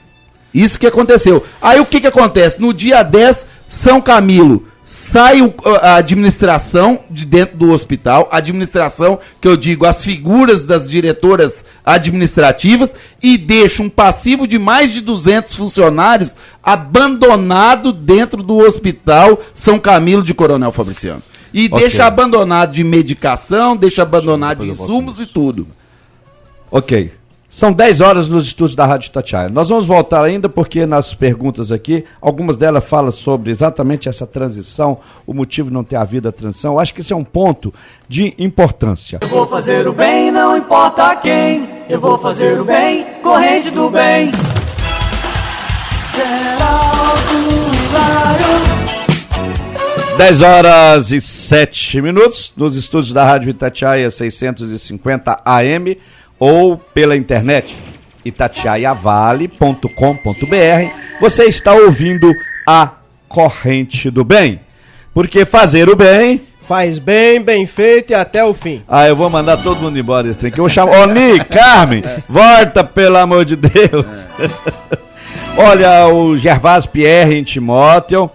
Isso que aconteceu. Aí o que acontece? No dia 10, São Camilo sai a administração de dentro do hospital, a administração, que eu digo, as figuras das diretoras administrativas, e deixa um passivo de mais de 200 funcionários abandonado dentro do hospital São Camilo de Coronel Fabriciano. E deixa abandonado de medicação, deixa abandonado de insumos e tudo. Ok. São 10 horas nos estúdios da Rádio Itatiaia. Nós vamos voltar ainda porque nas perguntas aqui, algumas delas falam sobre exatamente essa transição, o motivo de não ter havido a transição. Eu acho que esse é um ponto de importância. Eu vou fazer o bem, não importa quem. Eu vou fazer o bem, corrente do bem. 10 horas e 7 minutos nos estúdios da Rádio Itatiaia 650 AM. Ou pela internet, itatiaiavale.com.br. Você está ouvindo a Corrente do Bem. Porque fazer o bem... Faz bem, bem feito e até o fim. Ah, eu vou mandar todo mundo embora desse trem aqui. Eu vou chamar... Ô, Ni, Carmen, volta, pelo amor de Deus. Olha, o Gervásio Pierre em Timóteo,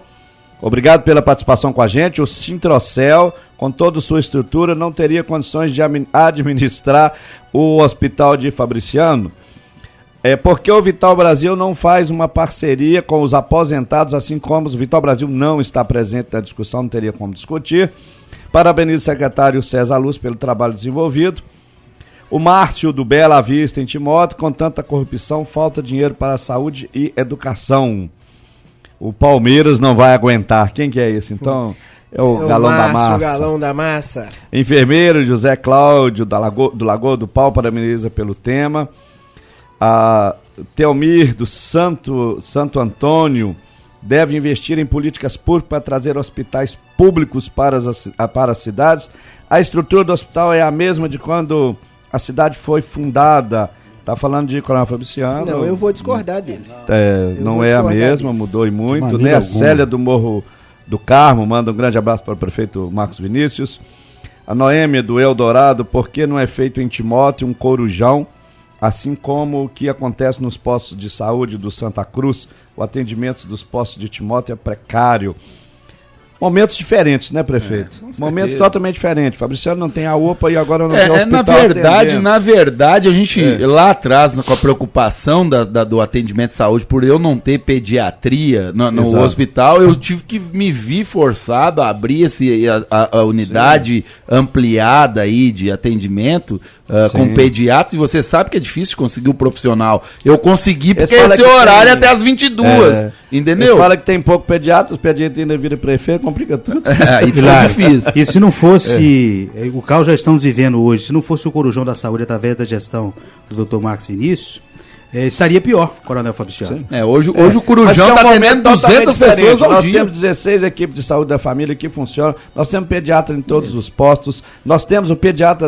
obrigado pela participação com a gente. O Sintrocel, com toda a sua estrutura, não teria condições de administrar o hospital de Fabriciano. É porque o Vital Brasil não faz uma parceria com os aposentados, assim como o Vital Brasil não está presente na discussão, não teria como discutir. Parabenizo o secretário César Luz pelo trabalho desenvolvido. O Márcio do Bela Vista em Timóteo, com tanta corrupção, falta dinheiro para a saúde e educação. O Palmeiras não vai aguentar. Quem que é esse então? É o Galão da Massa. O Galão da Massa. Enfermeiro José Cláudio do Lagoa do Pau, parabeniza pelo tema. A Teomir do Santo Antônio deve investir em políticas públicas para trazer hospitais públicos para as cidades. A estrutura do hospital é a mesma de quando a cidade foi fundada. Está falando de Coronel Fabriciano. Não, eu vou discordar dele. Não é a mesma, mudou e muito. Né? A Célia do Morro do Carmo manda um grande abraço para o prefeito Marcos Vinícius. A Noêmia do Eldorado, por que não é feito em Timóteo um corujão, assim como o que acontece nos postos de saúde do Santa Cruz? O atendimento dos postos de Timóteo é precário. Momentos diferentes, né, prefeito? Momentos totalmente diferentes. Fabriciano não tem a UPA e agora não tem o hospital. Na verdade, a gente, lá atrás, com a preocupação do atendimento de saúde, por eu não ter pediatria no hospital, eu tive que me vir forçado a abrir a unidade ampliada aí de atendimento com pediatras, e você sabe que é difícil conseguir o profissil. Eu consegui porque esse horário é até as 22, entendeu? Ele fala que tem pouco pediatra, os pediatras ainda viram prefeito, complica tudo. E foi difícil. E se não fosse, o caos já estamos vivendo hoje, se não fosse o corujão da saúde através da gestão do Dr. Marcos Vinícius, estaria pior, Coronel Fabriciano. Hoje o corujão está atendendo 200 pessoas ao dia. Nós temos 16 equipes de saúde da família que funcionam, nós temos pediatra em todos os postos, nós temos o pediatra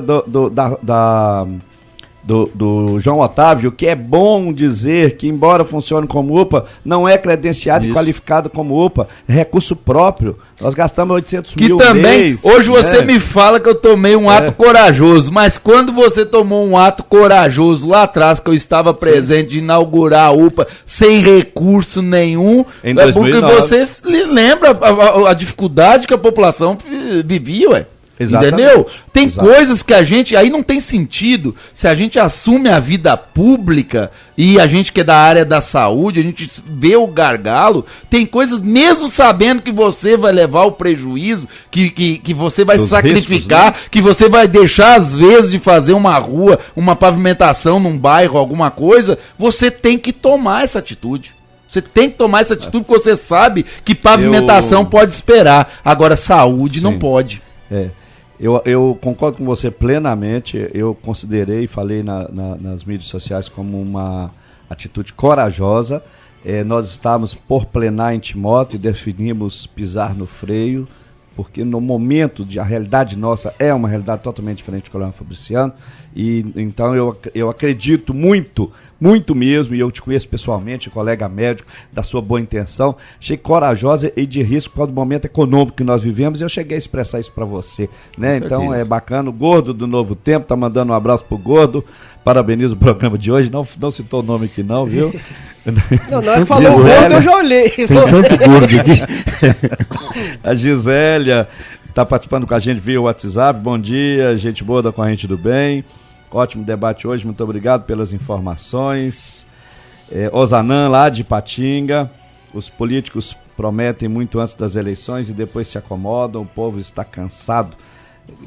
do João Otávio, que é bom dizer que, embora funcione como UPA, não é credenciado e qualificado como UPA, é recurso próprio. Nós gastamos 800 mil também, hoje você me fala que eu tomei um ato corajoso, mas quando você tomou um ato corajoso lá atrás, que eu estava presente de inaugurar a UPA sem recurso nenhum, em 2009. Porque você lembra a dificuldade que a população vivia, ué. Exatamente. Entendeu? Tem coisas que a gente... Aí não tem sentido. Se a gente assume a vida pública e a gente que é da área da saúde, a gente vê o gargalo, tem coisas, mesmo sabendo que você vai levar o prejuízo, que você vai sacrificar, riscos, né? Que você vai deixar, às vezes, de fazer uma rua, uma pavimentação num bairro, alguma coisa, você tem que tomar essa atitude. Você tem que tomar essa atitude porque você sabe que pavimentação pode esperar. Agora, saúde não pode. Eu concordo com você plenamente. Eu considerei e falei nas mídias sociais como uma atitude corajosa. nós estávamos por plenar em Timóteo e definimos pisar no freio, porque no momento a realidade nossa é uma realidade totalmente diferente do Coronel Fabriciano, e então eu acredito muito mesmo, e eu te conheço pessoalmente, colega médico, da sua boa intenção, achei corajosa e de risco por causa do momento econômico que nós vivemos, e eu cheguei a expressar isso para você, né? Então é bacana, o Gordo do Novo Tempo tá mandando um abraço pro Gordo, parabenizo o programa de hoje, não citou o nome aqui não, viu? Não, falou o Gordo, eu já olhei. Tem tanto Gordo aqui. A Gisélia está participando com a gente via WhatsApp. Bom dia, gente boa da Corrente do Bem. Ótimo debate hoje, muito obrigado pelas informações. Osanã, lá de Ipatinga. Os políticos prometem muito antes das eleições e depois se acomodam. O povo está cansado.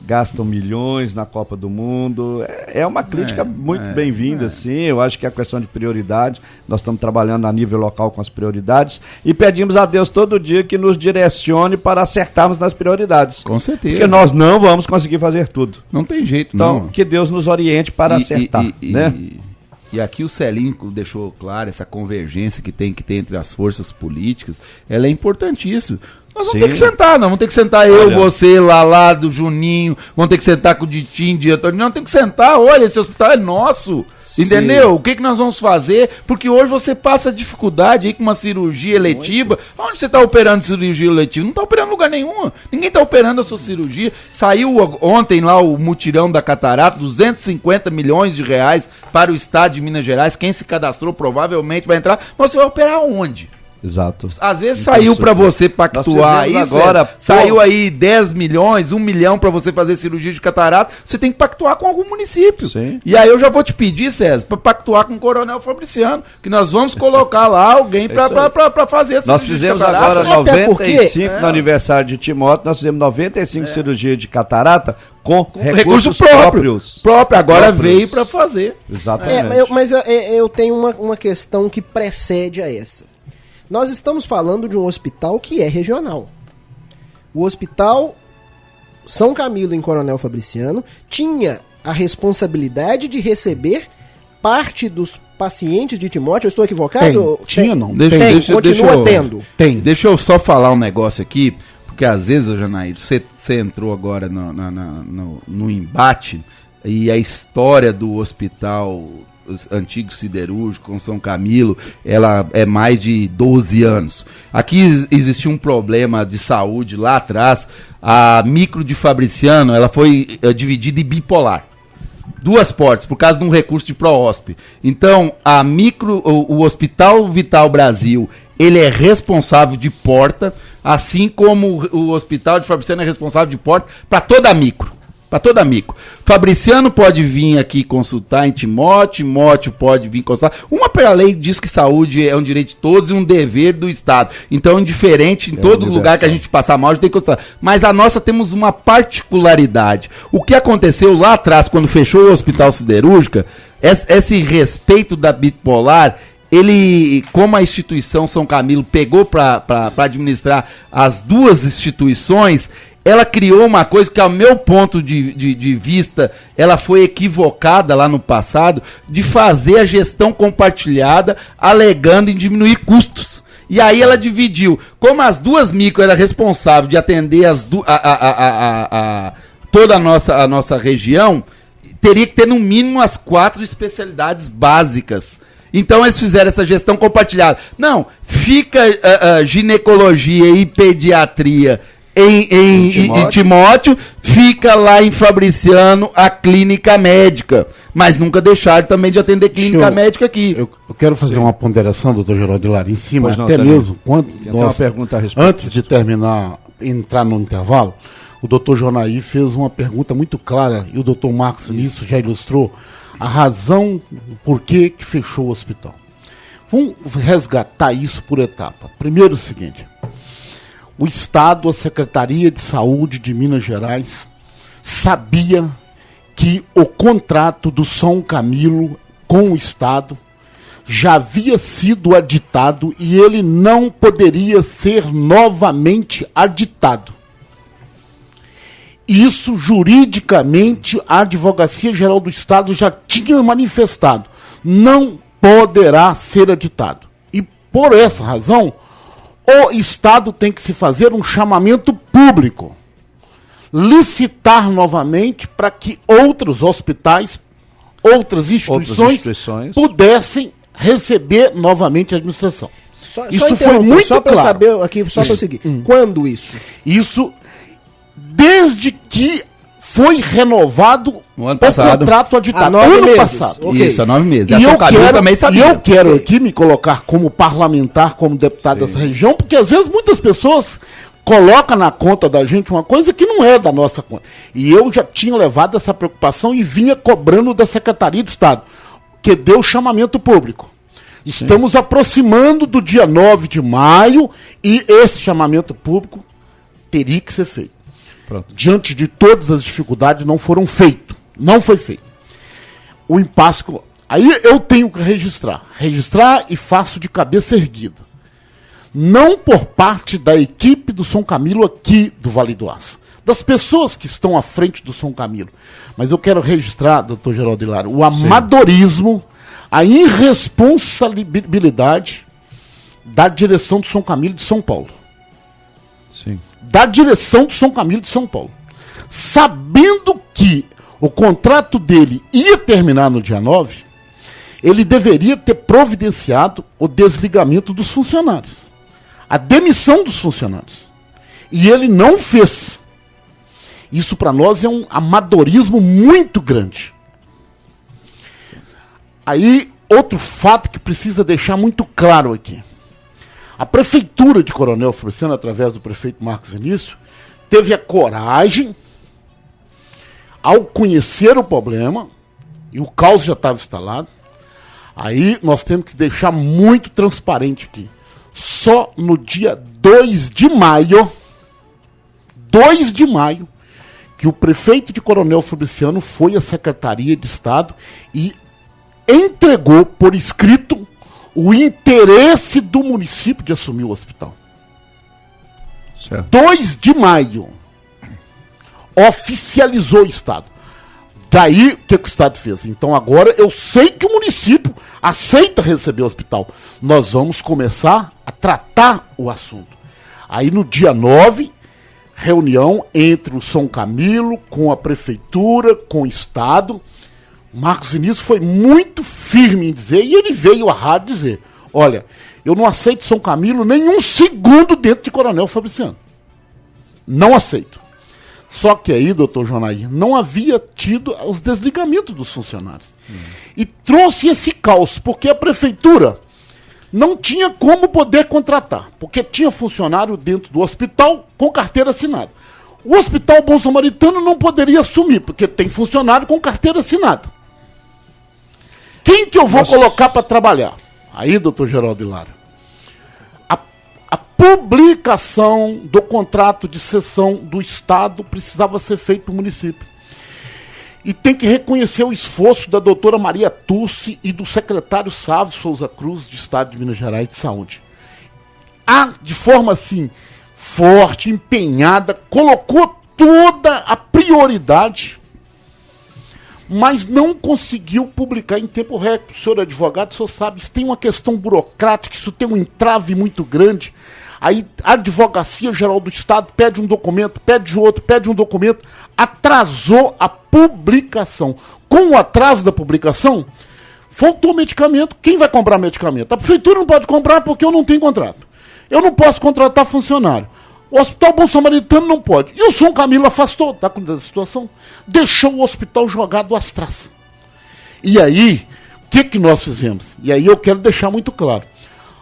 Gastam milhões na Copa do Mundo. É uma crítica muito bem-vinda, sim. Eu acho que é questão de prioridade. Nós estamos trabalhando a nível local com as prioridades e pedimos a Deus todo dia que nos direcione para acertarmos nas prioridades. Com certeza. Porque nós não vamos conseguir fazer tudo. Não tem jeito, então, não. Que Deus nos oriente para acertar, né? E aqui o Celinho deixou claro essa convergência que tem que ter entre as forças políticas, ela é importantíssima. Nós vamos ter que sentar, não. Vamos ter que sentar você, Lalá, do Juninho, vamos ter que sentar com o Ditinho, diretor. Não, tem que sentar, olha, esse hospital é nosso. Sim. Entendeu? O que nós vamos fazer? Porque hoje você passa dificuldade aí com uma cirurgia eletiva. Onde você está operando cirurgia eletiva? Não está operando em lugar nenhum. Ninguém está operando a sua cirurgia. Saiu ontem lá o mutirão da Catarata, 250 milhões de reais para o estado de Minas Gerais. Quem se cadastrou provavelmente vai entrar. Mas você vai operar onde? Exato. Às vezes saiu para você pactuar aí, agora saiu aí 10 milhões, 1 milhão para você fazer cirurgia de catarata, você tem que pactuar com algum município. Sim. E aí eu já vou te pedir, César, para pactuar com o Coronel Fabriciano, que nós vamos colocar lá alguém para fazer essa cirurgia. Nós fizemos agora 95 no aniversário de Timóteo, nós fizemos 95 cirurgias de catarata com recursos próprios. Agora veio para fazer. Exatamente. Mas eu tenho uma questão que precede a essa. Nós estamos falando de um hospital que é regional. O Hospital São Camilo, em Coronel Fabriciano, tinha a responsabilidade de receber parte dos pacientes de Timóteo. Eu estou equivocado? Tinha não. Continua tendo. Deixa eu só falar um negócio aqui, porque às vezes, Janaído, você entrou agora no embate, e a história do hospital antigo siderúrgico com São Camilo, ela é mais de 12 anos. Aqui existia um problema de saúde lá atrás. A micro de Fabriciano, ela foi dividida em bipolar. 2 portas, por causa de um recurso de Prohosp. Então, o Hospital Vital Brasil, ele é responsável de porta, assim como o Hospital de Fabriciano é responsável de porta para toda a micro. Para toda micro. Fabriciano pode vir aqui consultar em Timóteo pode vir consultar. Pela lei diz que saúde é um direito de todos e um dever do Estado. Então, indiferente, em todo lugar que a gente passar mal, a gente tem que consultar. Mas a nossa temos uma particularidade. O que aconteceu lá atrás, quando fechou o Hospital Siderúrgica, esse respeito da bipolar, ele, como a instituição São Camilo pegou para administrar as 2 instituições, ela criou uma coisa que, ao meu ponto de vista, ela foi equivocada lá no passado, de fazer a gestão compartilhada, alegando em diminuir custos. E aí ela dividiu. Como as 2 micro eram responsáveis de atender toda a nossa região, teria que ter no mínimo as 4 especialidades básicas. Então eles fizeram essa gestão compartilhada. Não, fica ginecologia e pediatria em Timóteo, fica lá em Fabriciano a clínica médica, mas nunca deixaram também de atender clínica médica aqui. Eu quero fazer uma ponderação, doutor Geraldo Hilário, em cima, até mesmo, quando nós, antes de entrar no intervalo, o doutor Jonaí fez uma pergunta muito clara, e o doutor Marcos Vinícius já ilustrou a razão por que fechou o hospital. Vamos resgatar isso por etapa. Primeiro o seguinte: o Estado, a Secretaria de Saúde de Minas Gerais, sabia que o contrato do São Camilo com o Estado já havia sido aditado e ele não poderia ser novamente aditado. Isso, juridicamente, a Advocacia Geral do Estado já tinha manifestado. Não poderá ser aditado. E Por essa razão, o Estado tem que se fazer um chamamento público, licitar novamente para que outros hospitais, outras instituições pudessem receber novamente a administração. Isso foi muito só claro. Saber aqui, só para eu seguir. Quando isso? Isso desde que foi renovado o contrato aditado. Ano passado. Okay. Isso, há 9 meses. E eu quero aqui me colocar como parlamentar, como deputado dessa região, porque às vezes muitas pessoas colocam na conta da gente uma coisa que não é da nossa conta. E eu já tinha levado essa preocupação e vinha cobrando da Secretaria de Estado, que deu chamamento público. Estamos aproximando do dia 9 de maio e esse chamamento público teria que ser feito. Pronto. Diante de todas as dificuldades, não foi feito. O impasse. Aí eu tenho que registrar e faço de cabeça erguida. Não por parte da equipe do São Camilo aqui do Vale do Aço, das pessoas que estão à frente do São Camilo, mas eu quero registrar, doutor Geraldo Hilário, o amadorismo, a irresponsabilidade da direção do São Camilo de São Paulo. Sim. Da direção do São Camilo de São Paulo. Sabendo que o contrato dele ia terminar no dia 9, ele deveria ter providenciado o desligamento dos funcionários. A demissão dos funcionários. E ele não fez. Isso para nós é um amadorismo muito grande. Aí, outro fato que precisa deixar muito claro aqui. A Prefeitura de Coronel Fabriciano, através do prefeito Marcos Vinícius, teve a coragem, ao conhecer o problema, e o caos já estava instalado, aí nós temos que deixar muito transparente aqui. Só no dia 2 de maio, que o prefeito de Coronel Fabriciano foi à Secretaria de Estado e entregou por escrito o interesse do município de assumir o hospital. Certo. 2 de maio. Oficializou o Estado. Daí, o que o Estado fez? Então agora eu sei que o município aceita receber o hospital. Nós vamos começar a tratar o assunto. Aí no dia 9, reunião entre o São Camilo, com a Prefeitura, com o Estado. Marcos Vinícius foi muito firme em dizer, e ele veio à rádio dizer, olha, eu não aceito São Camilo nem um segundo dentro de Coronel Fabriciano. Não aceito. Só que aí, doutor Jonair, não havia tido os desligamentos dos funcionários. E trouxe esse caos, porque a Prefeitura não tinha como poder contratar, porque tinha funcionário dentro do hospital com carteira assinada. O Hospital Bom Samaritano não poderia assumir, porque tem funcionário com carteira assinada. Quem que eu vou colocar para trabalhar? Aí, doutor Geraldo Hilário, a publicação do contrato de cessão do Estado precisava ser feita para o município. E tem que reconhecer o esforço da doutora Maria Turci e do secretário Sávio Souza Cruz, de Estado de Minas Gerais de Saúde. De forma assim, forte, empenhada, colocou toda a prioridade, mas não conseguiu publicar em tempo recorde. O senhor advogado, o senhor sabe, isso tem uma questão burocrática, isso tem um entrave muito grande. Aí a Advocacia Geral do Estado pede um documento, pede outro, pede um documento, atrasou a publicação. Com o atraso da publicação, faltou medicamento. Quem vai comprar medicamento? A Prefeitura não pode comprar porque eu não tenho contrato. Eu não posso contratar funcionário. O Hospital Bom Samaritano não pode. E o São Camilo afastou, está com essa situação, deixou o hospital jogado às traças. E aí, o que nós fizemos? E aí eu quero deixar muito claro.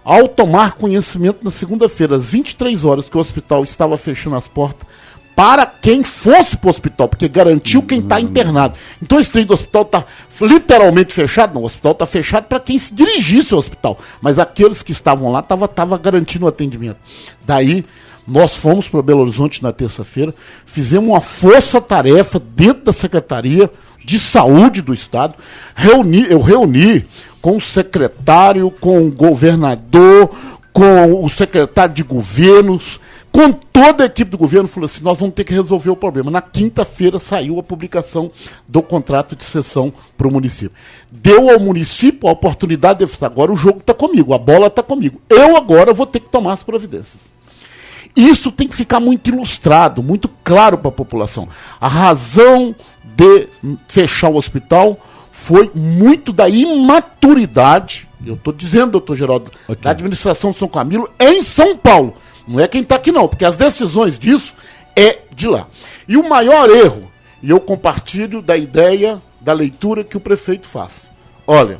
Ao tomar conhecimento na segunda-feira, às 23 horas, que o hospital estava fechando as portas para quem fosse para o hospital, porque garantiu quem está internado. Então esse trem do hospital está literalmente fechado? Não, o hospital está fechado para quem se dirigisse ao hospital. Mas aqueles que estavam lá estavam garantindo o atendimento. Daí, nós fomos para Belo Horizonte na terça-feira, fizemos uma força-tarefa dentro da Secretaria de Saúde do Estado, eu reuni com o secretário, com o governador, com o secretário de governos, com toda a equipe do governo, falou assim, nós vamos ter que resolver o problema. Na quinta-feira saiu a publicação do contrato de cessão para o município. Deu ao município a oportunidade de falar, agora o jogo está comigo, a bola está comigo. Eu agora vou ter que tomar as providências. Isso tem que ficar muito ilustrado, muito claro para a população. A razão de fechar o hospital foi muito da imaturidade, eu estou dizendo, doutor Geraldo, da administração de São Camilo em São Paulo. Não é quem está aqui não, porque as decisões disso é de lá. E o maior erro, e eu compartilho da ideia, da leitura que o prefeito faz. Olha,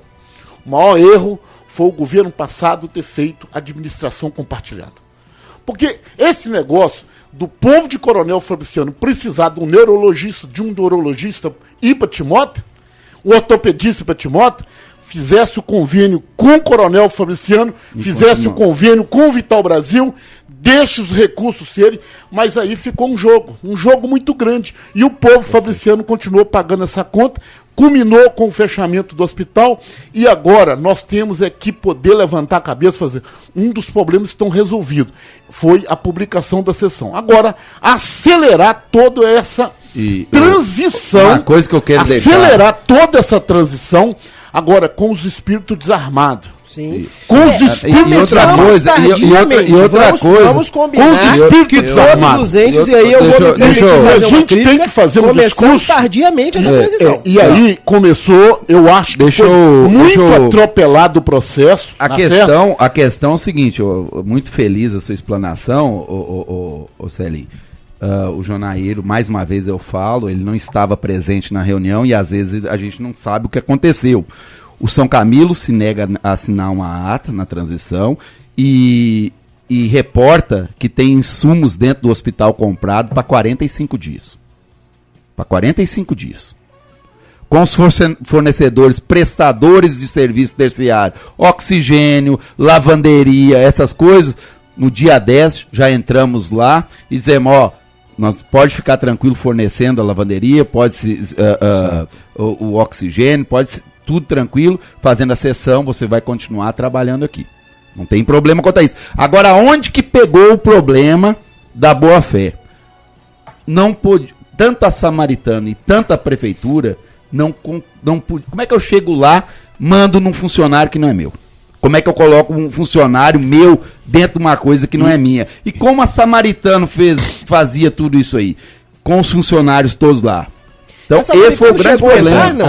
o maior erro foi o governo passado ter feito administração compartilhada. Porque esse negócio do povo de Coronel Fabriciano precisar de um neurologista, ir para Timóteo, o ortopedista para Timóteo, fizesse o convênio com o Coronel Fabriciano, fizesse o convênio com o Vital Brasil, deixe os recursos serem, mas aí ficou um jogo muito grande. E o povo fabriciano continuou pagando essa conta, culminou com o fechamento do hospital, e agora nós temos que poder levantar a cabeça e fazer. Um dos problemas estão resolvidos, foi a publicação da sessão. Agora, acelerar toda essa transição, uma coisa que eu quero acelerar toda essa transição, agora com os espíritos desarmados. Sim. Com os espíritos e outra coisa. Vamos combinar que todos os entes, e aí eu vou me permitir fazer uma crítica, tem que fazer um discurso tardiamente essa transição. E aí começou, eu acho que foi muito atropelado o processo. A questão é o seguinte, muito feliz a sua explanação, o Celinho. O Jonaíro, mais uma vez eu falo, ele não estava presente na reunião e às vezes a gente não sabe o que aconteceu. O São Camilo se nega a assinar uma ata na transição e reporta que tem insumos dentro do hospital comprado para 45 dias. Para 45 dias. Com os fornecedores, prestadores de serviço terciário, oxigênio, lavanderia, essas coisas, no dia 10 já entramos lá e dizemos, nós pode ficar tranquilo fornecendo a lavanderia, o oxigênio, tudo tranquilo, fazendo a sessão, você vai continuar trabalhando aqui. Não tem problema quanto a isso. Agora, onde que pegou o problema da boa-fé? Não pôde, tanto a Samaritana e tanto a prefeitura, não pude. Como é que eu chego lá, mando num funcionário que não é meu? Como é que eu coloco um funcionário meu dentro de uma coisa que não é minha? E como a Samaritano fazia tudo isso aí? Com os funcionários todos lá. Então, esse foi o grande problema.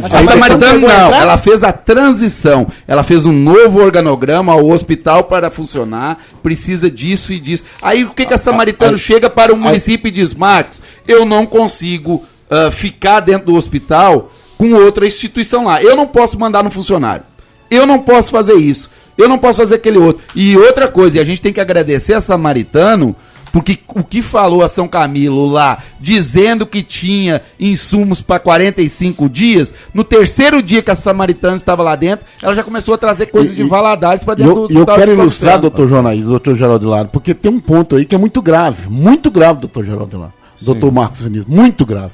A Samaritano não, ela fez a transição, ela fez um novo organograma, o hospital para funcionar, precisa disso e disso. Aí o que a Samaritano chega para o município e diz, Marcos, eu não consigo ficar dentro do hospital com outra instituição lá, eu não posso mandar no funcionário, eu não posso fazer isso, eu não posso fazer aquele outro. E outra coisa, e a gente tem que agradecer a Samaritano, porque o que falou a São Camilo lá, dizendo que tinha insumos para 45 dias, no terceiro dia que a Samaritana estava lá dentro, ela já começou a trazer coisas de Valadares para dentro do hospital. Eu quero ilustrar, doutor Jonaído, doutor Geraldo Hilário, porque tem um ponto aí que é muito grave, doutor Geraldo Hilário, doutor Marcos Vinícius, muito grave.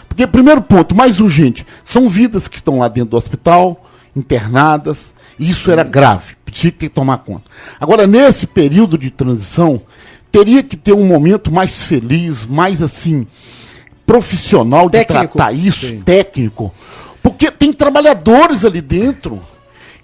Porque, primeiro ponto, mais urgente, são vidas que estão lá dentro do hospital, internadas, e isso era grave, tinha que tomar conta. Agora, nesse período de transição, teria que ter um momento mais feliz, mais assim, profissional de tratar isso, técnico. Porque tem trabalhadores ali dentro.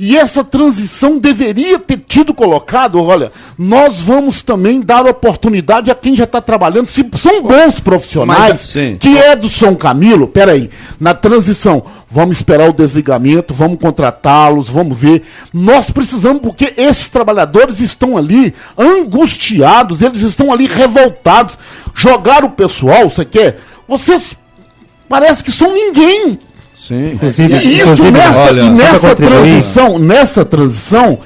E essa transição deveria ter tido colocado, olha, nós vamos também dar oportunidade a quem já está trabalhando, se são bons profissionais, que é do São Camilo, peraí, na transição, vamos esperar o desligamento, vamos contratá-los, vamos ver, nós precisamos, porque esses trabalhadores estão ali angustiados, eles estão ali revoltados, jogaram o pessoal, você quer, vocês parece que são ninguém. Sim. Nessa transição,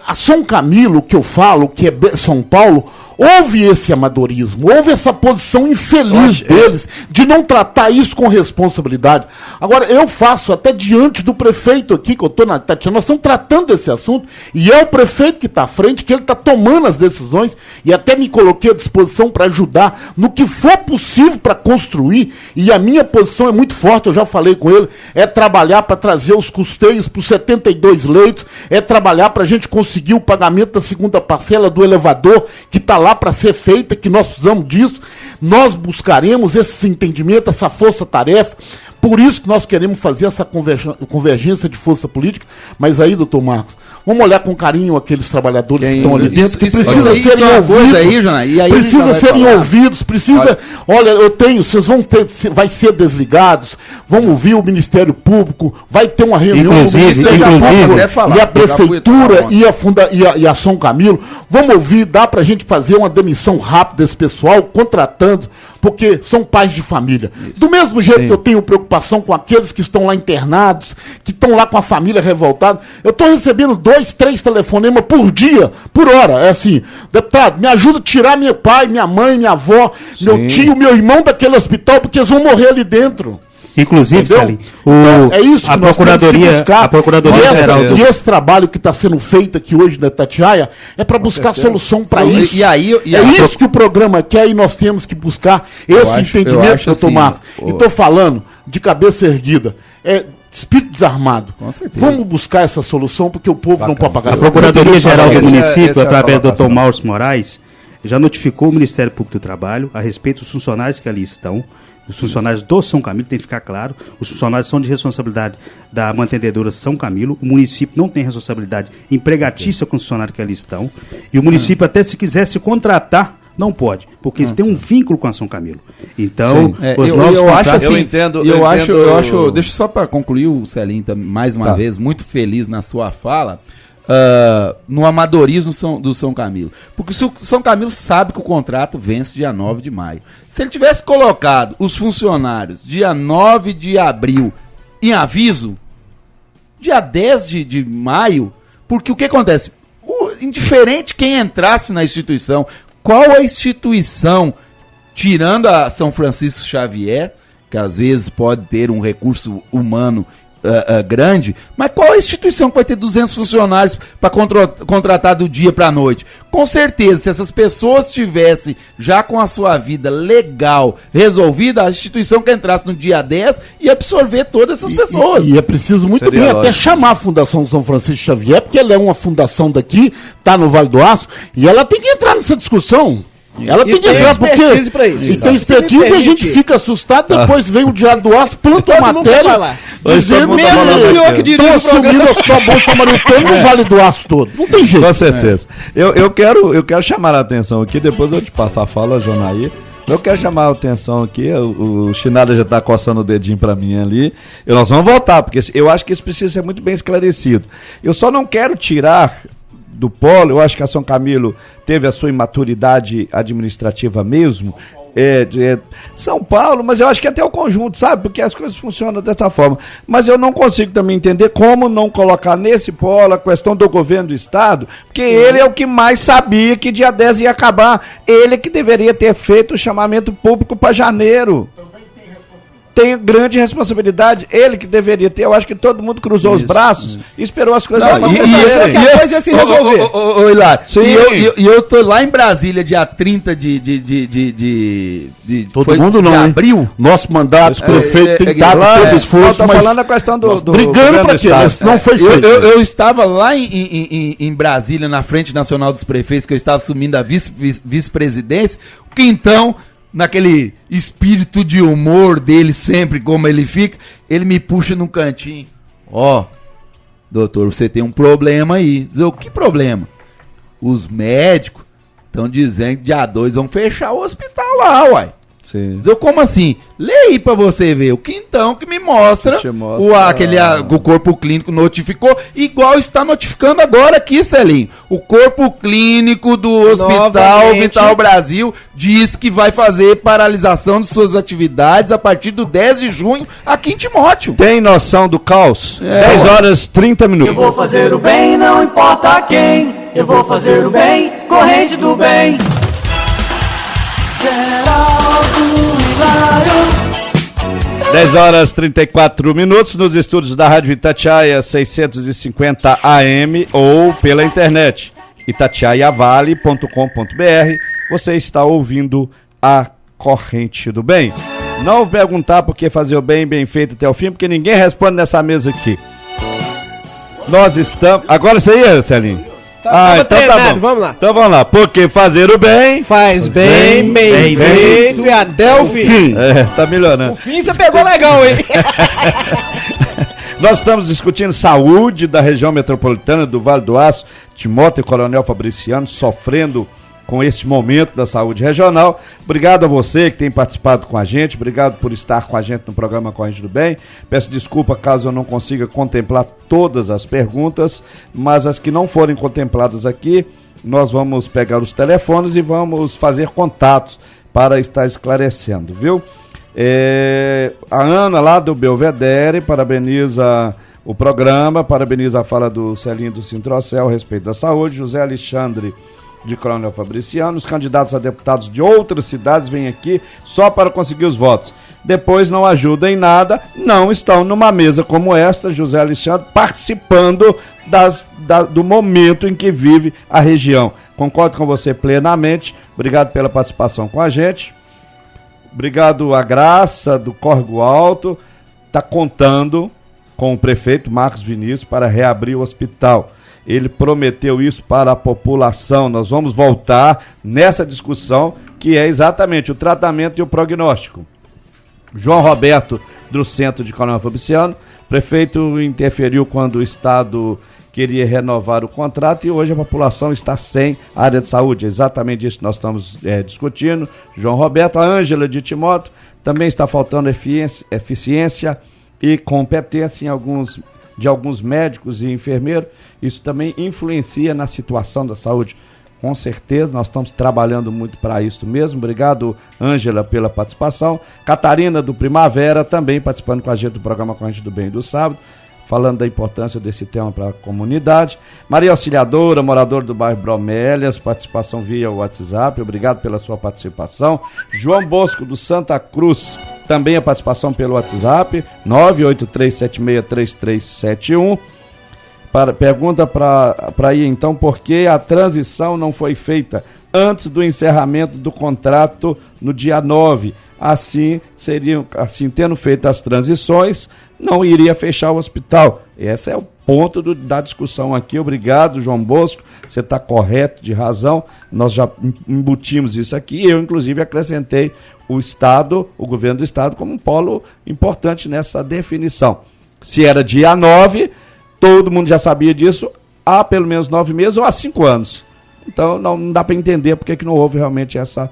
a São Camilo, que eu falo, que é São Paulo, houve esse amadorismo, houve essa posição infeliz deles de não tratar isso com responsabilidade. Agora, eu faço até diante do prefeito aqui, que eu estou na Tatiana, nós estamos tratando desse assunto, e é o prefeito que está à frente, que ele está tomando as decisões, e até me coloquei à disposição para ajudar no que for possível para construir, e a minha posição é muito forte, eu já falei com ele, é trabalhar para trazer os custeios para os 72 leitos, é trabalhar para a gente conseguir o pagamento da segunda parcela do elevador, que está lá lá para ser feita, que nós precisamos disso. Nós buscaremos esse entendimento, essa força-tarefa. Por isso que nós queremos fazer essa convergência de força política. Mas aí, doutor Marcos, vamos olhar com carinho aqueles trabalhadores que estão ali dentro, que precisam serem ouvidos. Precisa serem ouvidos, precisa... Olha, vocês vão ter, vai ser desligados, vão ouvir o Ministério Público, vai ter uma reunião do Ministério Público e a Prefeitura e a São Camilo. Vamos ouvir, dá pra gente fazer uma demissão rápida desse pessoal, contratando, porque são pais de família. Do mesmo jeito que eu tenho preocupação com aqueles que estão lá internados, que estão lá com a família revoltada, eu estou recebendo 2, 3 telefonemas por dia, por hora. É assim, deputado, me ajuda a tirar meu pai, minha mãe, minha avó, meu tio, meu irmão daquele hospital, porque eles vão morrer ali dentro. Inclusive, Celinho, então, é isso que a Procuradoria Geral e esse trabalho que está sendo feito aqui hoje na Itatiaia é para buscar solução para isso. Isso que o programa quer e nós temos que buscar esse entendimento, doutor Marcos. E estou falando de cabeça erguida. Espírito desarmado. Vamos buscar essa solução porque o povo não pode pagar. A Procuradoria Geral do Município, através do doutor Maurício Moraes, já notificou o Ministério Público do Trabalho a respeito dos funcionários que ali estão. Os funcionários do São Camilo, tem que ficar claro, os funcionários são de responsabilidade da mantenedora São Camilo, o município não tem responsabilidade empregatícia com os funcionários que ali estão, e o município até se quiser se contratar, não pode, porque eles têm um vínculo com a São Camilo. Então, os novos contratos... Eu acho, deixa só para concluir, o Celinho, mais uma vez, muito feliz na sua fala, no amadorismo do São Camilo. Porque o São Camilo sabe que o contrato vence dia 9 de maio. Se ele tivesse colocado os funcionários dia 9 de abril em aviso, dia 10 de maio, porque o que acontece? Indiferente quem entrasse na instituição, qual a instituição, tirando a São Francisco Xavier, que às vezes pode ter um recurso humano grande, mas qual a instituição que vai ter 200 funcionários para contratar do dia para a noite? Com certeza, se essas pessoas estivessem já com a sua vida legal resolvida, a instituição que entrasse no dia 10 ia absorver todas essas pessoas. E é preciso muito bem até chamar a Fundação São Francisco Xavier, porque ela é uma fundação daqui, está no Vale do Aço, e ela tem que entrar nessa discussão. Ela tem que entrar porque e tem expertise e a gente fica assustado, depois vem o Diário do Aço, planta a matéria dizendo mesmo o senhor que dirige o programa. Estão assumindo a Bolsa Samaritana no Vale do Aço todo. Não tem jeito. Com certeza. Eu quero chamar a atenção aqui, depois eu te passo a fala, Jonaí. Eu quero chamar a atenção aqui, o Chinada já está coçando o dedinho para mim ali. Nós vamos voltar, porque eu acho que isso precisa ser muito bem esclarecido. Eu só não quero tirar do polo, eu acho que a São Camilo teve a sua imaturidade administrativa mesmo, São Paulo, mas eu acho que até o conjunto, sabe? Porque as coisas funcionam dessa forma. Mas eu não consigo também entender como não colocar nesse polo a questão do governo do estado, porque ele é o que mais sabia que dia 10 ia acabar. Ele que deveria ter feito o chamamento público para janeiro. Tem grande responsabilidade, ele que deveria ter. Eu acho que todo mundo cruzou os braços e esperou as coisas acontecerem. E a coisa ia se resolver. Ô, Hilário, e eu tô lá em Brasília dia 30 todo mundo não, abril. Nosso mandato, prefeito tem dado todo esforço, mas falando a questão do brigando para quê? Não foi feito. Eu estava lá em Brasília, na Frente Nacional dos Prefeitos, que eu estava assumindo a vice-presidência, que então, naquele espírito de humor dele sempre, como ele fica, ele me puxa num cantinho. Doutor, você tem um problema aí. Diz, que problema? Os médicos estão dizendo que dia 2 vão fechar o hospital lá, uai. Diz, como assim? Lê aí pra você ver. O que então que me mostra, o corpo clínico notificou, igual está notificando agora aqui, Celinho. O corpo clínico do Hospital Vital Brasil diz que vai fazer paralisação de suas atividades a partir do 10 de junho aqui em Timóteo. Tem noção do caos? 10 horas 30 minutos. Eu vou fazer o bem, não importa quem. Eu vou fazer o bem, corrente do bem. 10 horas 34 minutos nos estúdios da Rádio Itatiaia 650 AM ou pela internet itatiaiavale.com.br. Você está ouvindo a Corrente do Bem. Não vou perguntar por que fazer o bem bem feito até o fim, porque ninguém responde nessa mesa aqui. Nós estamos... Agora isso aí, Celinho? Então tá bom. Vamos lá. Então vamos lá. Porque fazer o bem faz bem feito e até o fim. Tá melhorando. O fim você pegou legal, hein? Nós estamos discutindo saúde da região metropolitana do Vale do Aço. Timóteo e Coronel Fabriciano sofrendo com este momento da saúde regional. Obrigado a você que tem participado com a gente, obrigado por estar com a gente no programa Corrente do Bem. Peço desculpa caso eu não consiga contemplar todas as perguntas, mas as que não forem contempladas aqui, nós vamos pegar os telefones e vamos fazer contatos para estar esclarecendo, viu? A Ana lá do Belvedere parabeniza o programa, parabeniza a fala do Celinho do Sintrocel a respeito da saúde. José Alexandre de Coronel Fabriciano, os candidatos a deputados de outras cidades vêm aqui só para conseguir os votos. Depois não ajudam em nada, não estão numa mesa como esta, José Alexandre, participando do momento em que vive a região. Concordo com você plenamente, obrigado pela participação com a gente. Obrigado a Graça do Córrego Alto, está contando com o prefeito Marcos Vinícius para reabrir o hospital. Ele prometeu isso para a população. Nós vamos voltar nessa discussão que é exatamente o tratamento e o prognóstico. João Roberto, do Centro de Coronel Fabriciano, prefeito interferiu quando o Estado queria renovar o contrato e hoje a população está sem área de saúde. É exatamente isso que nós estamos discutindo. João Roberto, a Ângela de Timóteo, também está faltando eficiência e competência de alguns médicos e enfermeiros. Isso também influencia na situação da saúde. Com certeza, nós estamos trabalhando muito para isso mesmo. Obrigado, Ângela, pela participação. Catarina do Primavera, também participando com a gente do programa Corrente do Bem do sábado, falando da importância desse tema para a comunidade. Maria Auxiliadora, moradora do bairro Bromélias, participação via WhatsApp, obrigado pela sua participação. João Bosco, do Santa Cruz, também a participação pelo WhatsApp, 983763371. Pergunta para ir então, por que a transição não foi feita antes do encerramento do contrato no dia 9? Assim, tendo feito as transições, não iria fechar o hospital. Esse é o ponto da discussão aqui. Obrigado, João Bosco, você está correto, de razão. Nós já embutimos isso aqui. Eu, inclusive, acrescentei o governo do Estado, como um polo importante nessa definição. Se era dia 9, todo mundo já sabia disso há pelo menos 9 meses ou há 5 anos. Então, não dá para entender porque que não houve realmente essa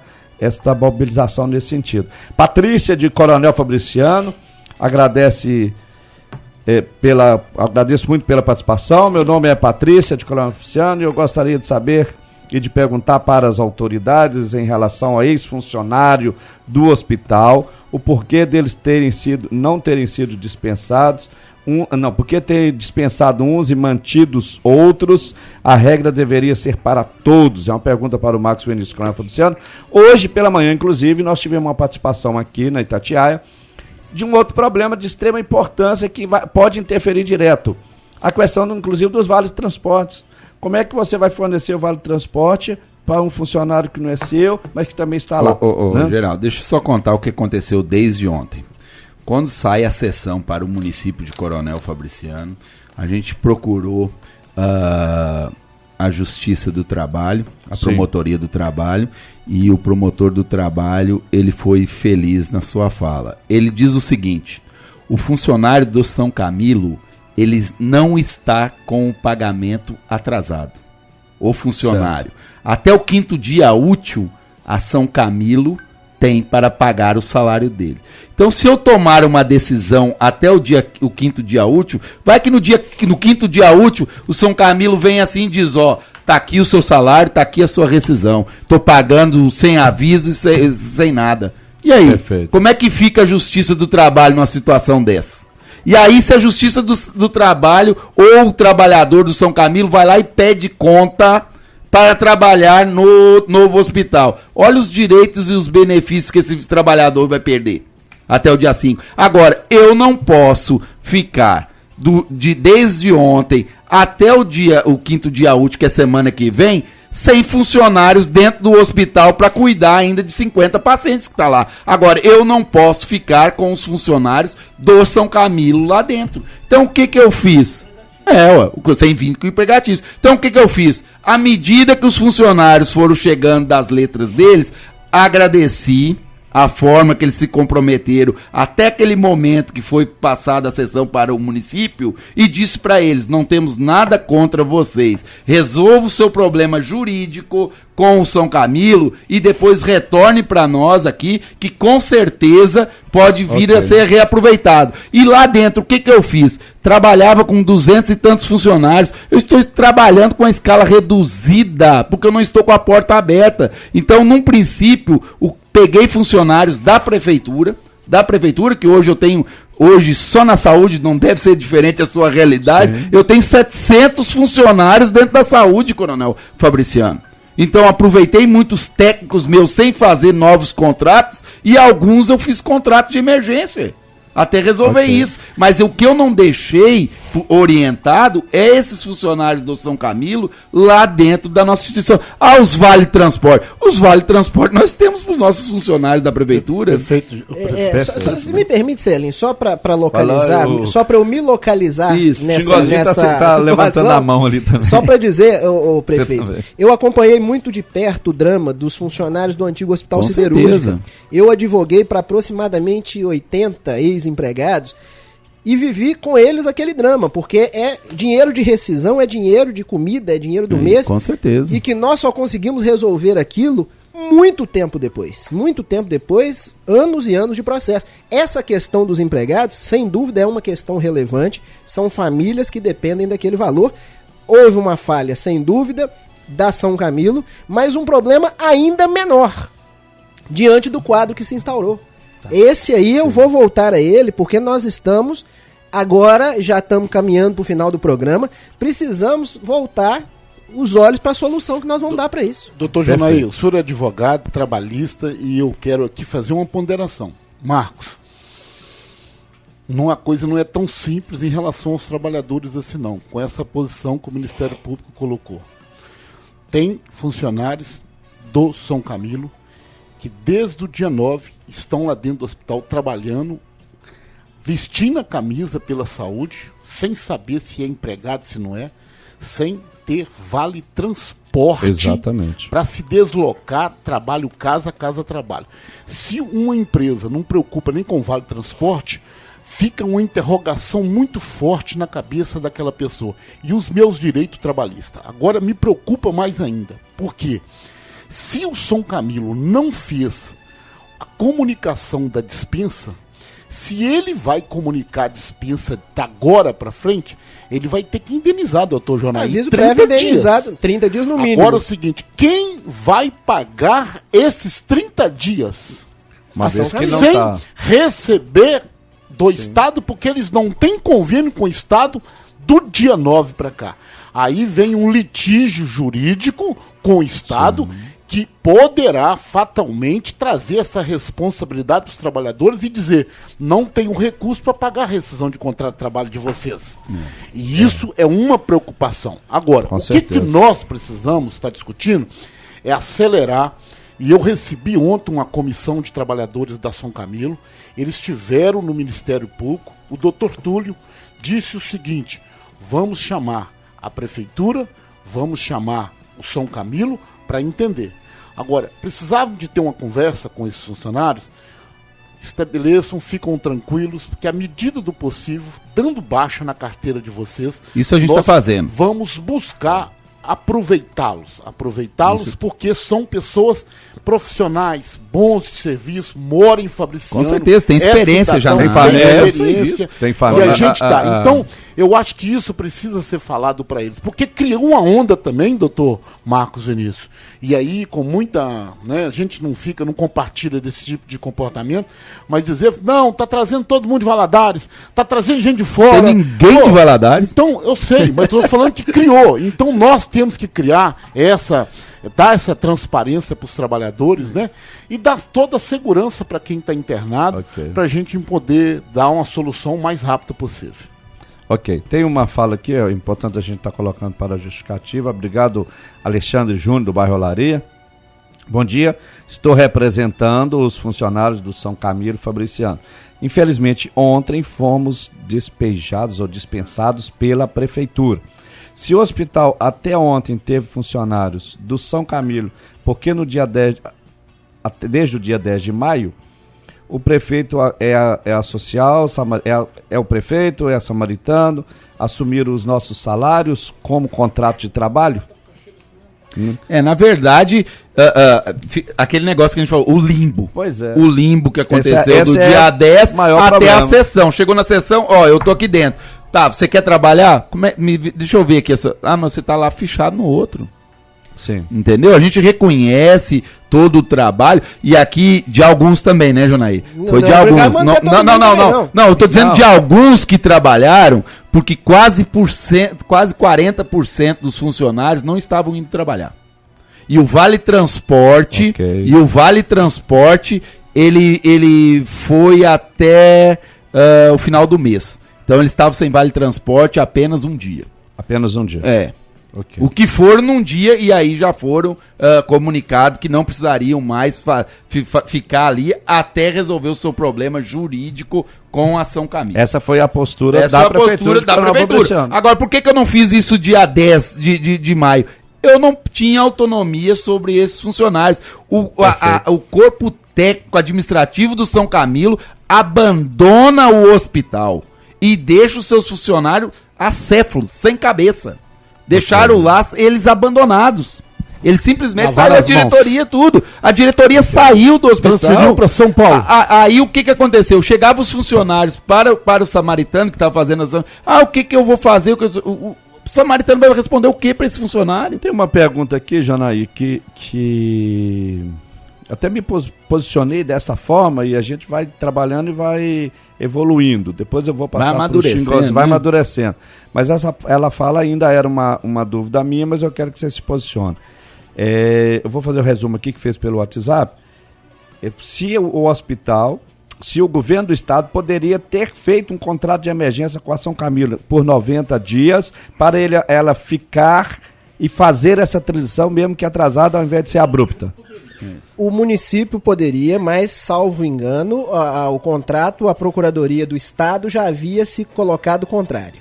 mobilização nesse sentido. Patrícia de Coronel Fabriciano, agradeço muito pela participação. Meu nome é Patrícia de Coronel Fabriciano e eu gostaria de saber e de perguntar para as autoridades em relação a ex-funcionário do hospital, o porquê deles não terem sido dispensados. Porque ter dispensado uns e mantidos outros, a regra deveria ser para todos. É uma pergunta para o Marcos Vinícius Coronel Fabriciano. Hoje, pela manhã, inclusive, nós tivemos uma participação aqui na Itatiaia de um outro problema de extrema importância que pode interferir direto. A questão, inclusive, dos vales de transportes. Como é que você vai fornecer o vale de transporte para um funcionário que não é seu, mas que também está lá? Né? Geraldo, deixa eu só contar o que aconteceu desde ontem. Quando sai a sessão para o município de Coronel Fabriciano, a gente procurou a Justiça do Trabalho, a Promotoria do Trabalho, e o promotor do trabalho, ele foi feliz na sua fala. Ele diz o seguinte: o funcionário do São Camilo, ele não está com o pagamento atrasado. O funcionário. Certo. Até o 5º dia útil, a São Camilo tem para pagar o salário dele. Então, se eu tomar uma decisão até o 5º dia útil, vai que no 5º dia útil, o São Camilo vem assim e diz, tá aqui o seu salário, tá aqui a sua rescisão. Tô pagando sem aviso e sem nada. E aí, perfeito, como é que fica a Justiça do Trabalho numa situação dessa? E aí, se a Justiça do Trabalho ou o trabalhador do São Camilo vai lá e pede conta para trabalhar no novo hospital, olha os direitos e os benefícios que esse trabalhador vai perder até o dia 5. Agora, eu não posso ficar desde ontem até o 5º dia útil, que é semana que vem, sem funcionários dentro do hospital para cuidar ainda de 50 pacientes que estão lá. Agora, eu não posso ficar com os funcionários do São Camilo lá dentro. Então, o que eu fiz? Sem vínculo empregatício. Então o que eu fiz? À medida que os funcionários foram chegando das letras deles, agradeci a forma que eles se comprometeram até aquele momento que foi passada a sessão para o município e disse para eles, não temos nada contra vocês, resolva o seu problema jurídico com o São Camilo e depois retorne para nós aqui, que com certeza pode vir a ser reaproveitado. E lá dentro, o que eu fiz? Trabalhava com 200 e tantos funcionários, eu estou trabalhando com a escala reduzida, porque eu não estou com a porta aberta. Então, num princípio, peguei funcionários da prefeitura, que hoje eu tenho, só na saúde, não deve ser diferente a sua realidade, sim, eu tenho 700 funcionários dentro da saúde, Coronel Fabriciano. Então aproveitei muitos técnicos meus sem fazer novos contratos e alguns eu fiz contrato de emergência. Até resolver isso. Mas o que eu não deixei orientado é esses funcionários do São Camilo lá dentro da nossa instituição. Os Vale Transporte. Os Vale Transporte nós temos para os nossos funcionários da prefeitura. Perfeito. Se me permite, Celinho, só para localizar, só para eu me localizar nessa tá levantando a mão ali também. Só para dizer, o prefeito, eu acompanhei muito de perto o drama dos funcionários do antigo Hospital Siderúrgica. Eu advoguei para aproximadamente 80 ex-empregados e vivi com eles aquele drama, porque é dinheiro de rescisão, é dinheiro de comida, é dinheiro do mês. Com certeza. E que nós só conseguimos resolver aquilo muito tempo depois, anos e anos de processo. Essa questão dos empregados, sem dúvida, é uma questão relevante, são famílias que dependem daquele valor. Houve uma falha, sem dúvida, da São Camilo, mas um problema ainda menor diante do quadro que se instaurou. Esse aí eu vou voltar a ele, porque nós estamos, agora já estamos caminhando para o final do programa, precisamos voltar os olhos para a solução que nós vamos dar para isso. Doutor Janaí, o senhor é advogado, trabalhista, e eu quero aqui fazer uma ponderação. Marcos, a coisa não é tão simples em relação aos trabalhadores assim não, com essa posição que o Ministério Público colocou. Tem funcionários do São Camilo que desde o dia 9 estão lá dentro do hospital trabalhando, vestindo a camisa pela saúde, sem saber se é empregado, se não é, sem ter vale transporte para se deslocar, trabalho casa, casa trabalho. Se uma empresa não preocupa nem com vale transporte, fica uma interrogação muito forte na cabeça daquela pessoa. E os meus direitos trabalhistas? Agora me preocupa mais ainda. Por quê? Se o São Camilo não fez a comunicação da dispensa, se ele vai comunicar a dispensa da agora para frente, ele vai ter que indenizar, doutor Jonaí. Aviso prévio indenizado, 30 dias no mínimo. Agora é o seguinte, quem vai pagar esses 30 dias sem receber do Estado, porque eles não têm convênio com o Estado do dia 9 para cá? Aí vem um litígio jurídico com o Estado, que poderá fatalmente trazer essa responsabilidade para os trabalhadores e dizer, não tenho recurso para pagar a rescisão de contrato de trabalho de vocês. E isso é uma preocupação. Agora, o que nós precisamos estar discutindo é acelerar, e eu recebi ontem uma comissão de trabalhadores da São Camilo, eles estiveram no Ministério Público, o doutor Túlio disse o seguinte, vamos chamar a prefeitura, vamos chamar o São Camilo para entender. Agora, precisavam de ter uma conversa com esses funcionários, estabeleçam, ficam tranquilos, porque à medida do possível, dando baixa na carteira de vocês, isso a gente está fazendo. Vamos buscar aproveitá-los porque são pessoas profissionais, bons de serviço, moram em Fabriciano. Com certeza, tem experiência já. Tem família. E a gente dá. Então, eu acho que isso precisa ser falado para eles. Porque criou uma onda também, doutor Marcos Vinícius. E aí, com muita... a gente não compartilha desse tipo de comportamento, mas dizer, não, tá trazendo todo mundo de Valadares, tá trazendo gente de fora. Tem ninguém de Valadares. Então, eu sei, mas estou falando que criou. Então, nós temos que criar dar essa transparência para os trabalhadores, e dar toda a segurança para quem está internado, para a gente poder dar uma solução o mais rápida possível. Ok, tem uma fala aqui, é importante a gente estar colocando para a justificativa. Obrigado, Alexandre Júnior, do bairro Olaria. Bom dia, estou representando os funcionários do São Camilo Fabriciano. Infelizmente, ontem fomos despejados ou dispensados pela prefeitura. Se o hospital até ontem teve funcionários do São Camilo, porque no dia 10, desde o dia 10 de maio, o prefeito é a social, é o prefeito, é a Samaritano, assumiram os nossos salários como contrato de trabalho? Na verdade, aquele negócio que a gente falou, o limbo. Pois é. O limbo que aconteceu esse do dia 10 até problema. a sessão. Chegou na sessão, eu tô aqui dentro. Tá, você quer trabalhar? Deixa eu ver aqui. Mas você tá lá fichado no outro. Sim. Entendeu? A gente reconhece todo o trabalho. E aqui de alguns também, né, Jonaí? Foi de alguns. Não, eu tô dizendo de alguns que trabalharam, porque quase 40% dos funcionários não estavam indo trabalhar. E o Vale Transporte, ele foi até o final do mês. Então eles estavam sem Vale Transporte apenas um dia. Apenas um dia? É. Okay. O que foram num dia e aí já foram comunicados que não precisariam mais ficar ali até resolver o seu problema jurídico com a São Camilo. Essa foi a postura da prefeitura. Agora, por que eu não fiz isso dia 10 de maio? Eu não tinha autonomia sobre esses funcionários. O corpo técnico administrativo do São Camilo abandona o hospital e deixa os seus funcionários acéfalos, sem cabeça. Deixaram lá eles abandonados. Eles simplesmente saíram da diretoria, tudo. A diretoria saiu do hospital. Transferiu para São Paulo. Aí o que aconteceu? Chegavam os funcionários para o Samaritano que estava fazendo ação. O que eu vou fazer? O Samaritano vai responder o que para esse funcionário? Tem uma pergunta aqui, Janaí, que até me posicionei dessa forma e a gente vai trabalhando e vai evoluindo. Depois eu vou passar para o Xingozinho, vai amadurecendo. Mas ela fala, ainda era uma dúvida minha, mas eu quero que você se posicione. Eu vou fazer o resumo aqui que fez pelo WhatsApp. Se o hospital, se o governo do estado poderia ter feito um contrato de emergência com a São Camilo por 90 dias para ela ficar e fazer essa transição mesmo que atrasada ao invés de ser abrupta. O município poderia, mas, salvo engano, o contrato, a Procuradoria do Estado já havia se colocado contrário.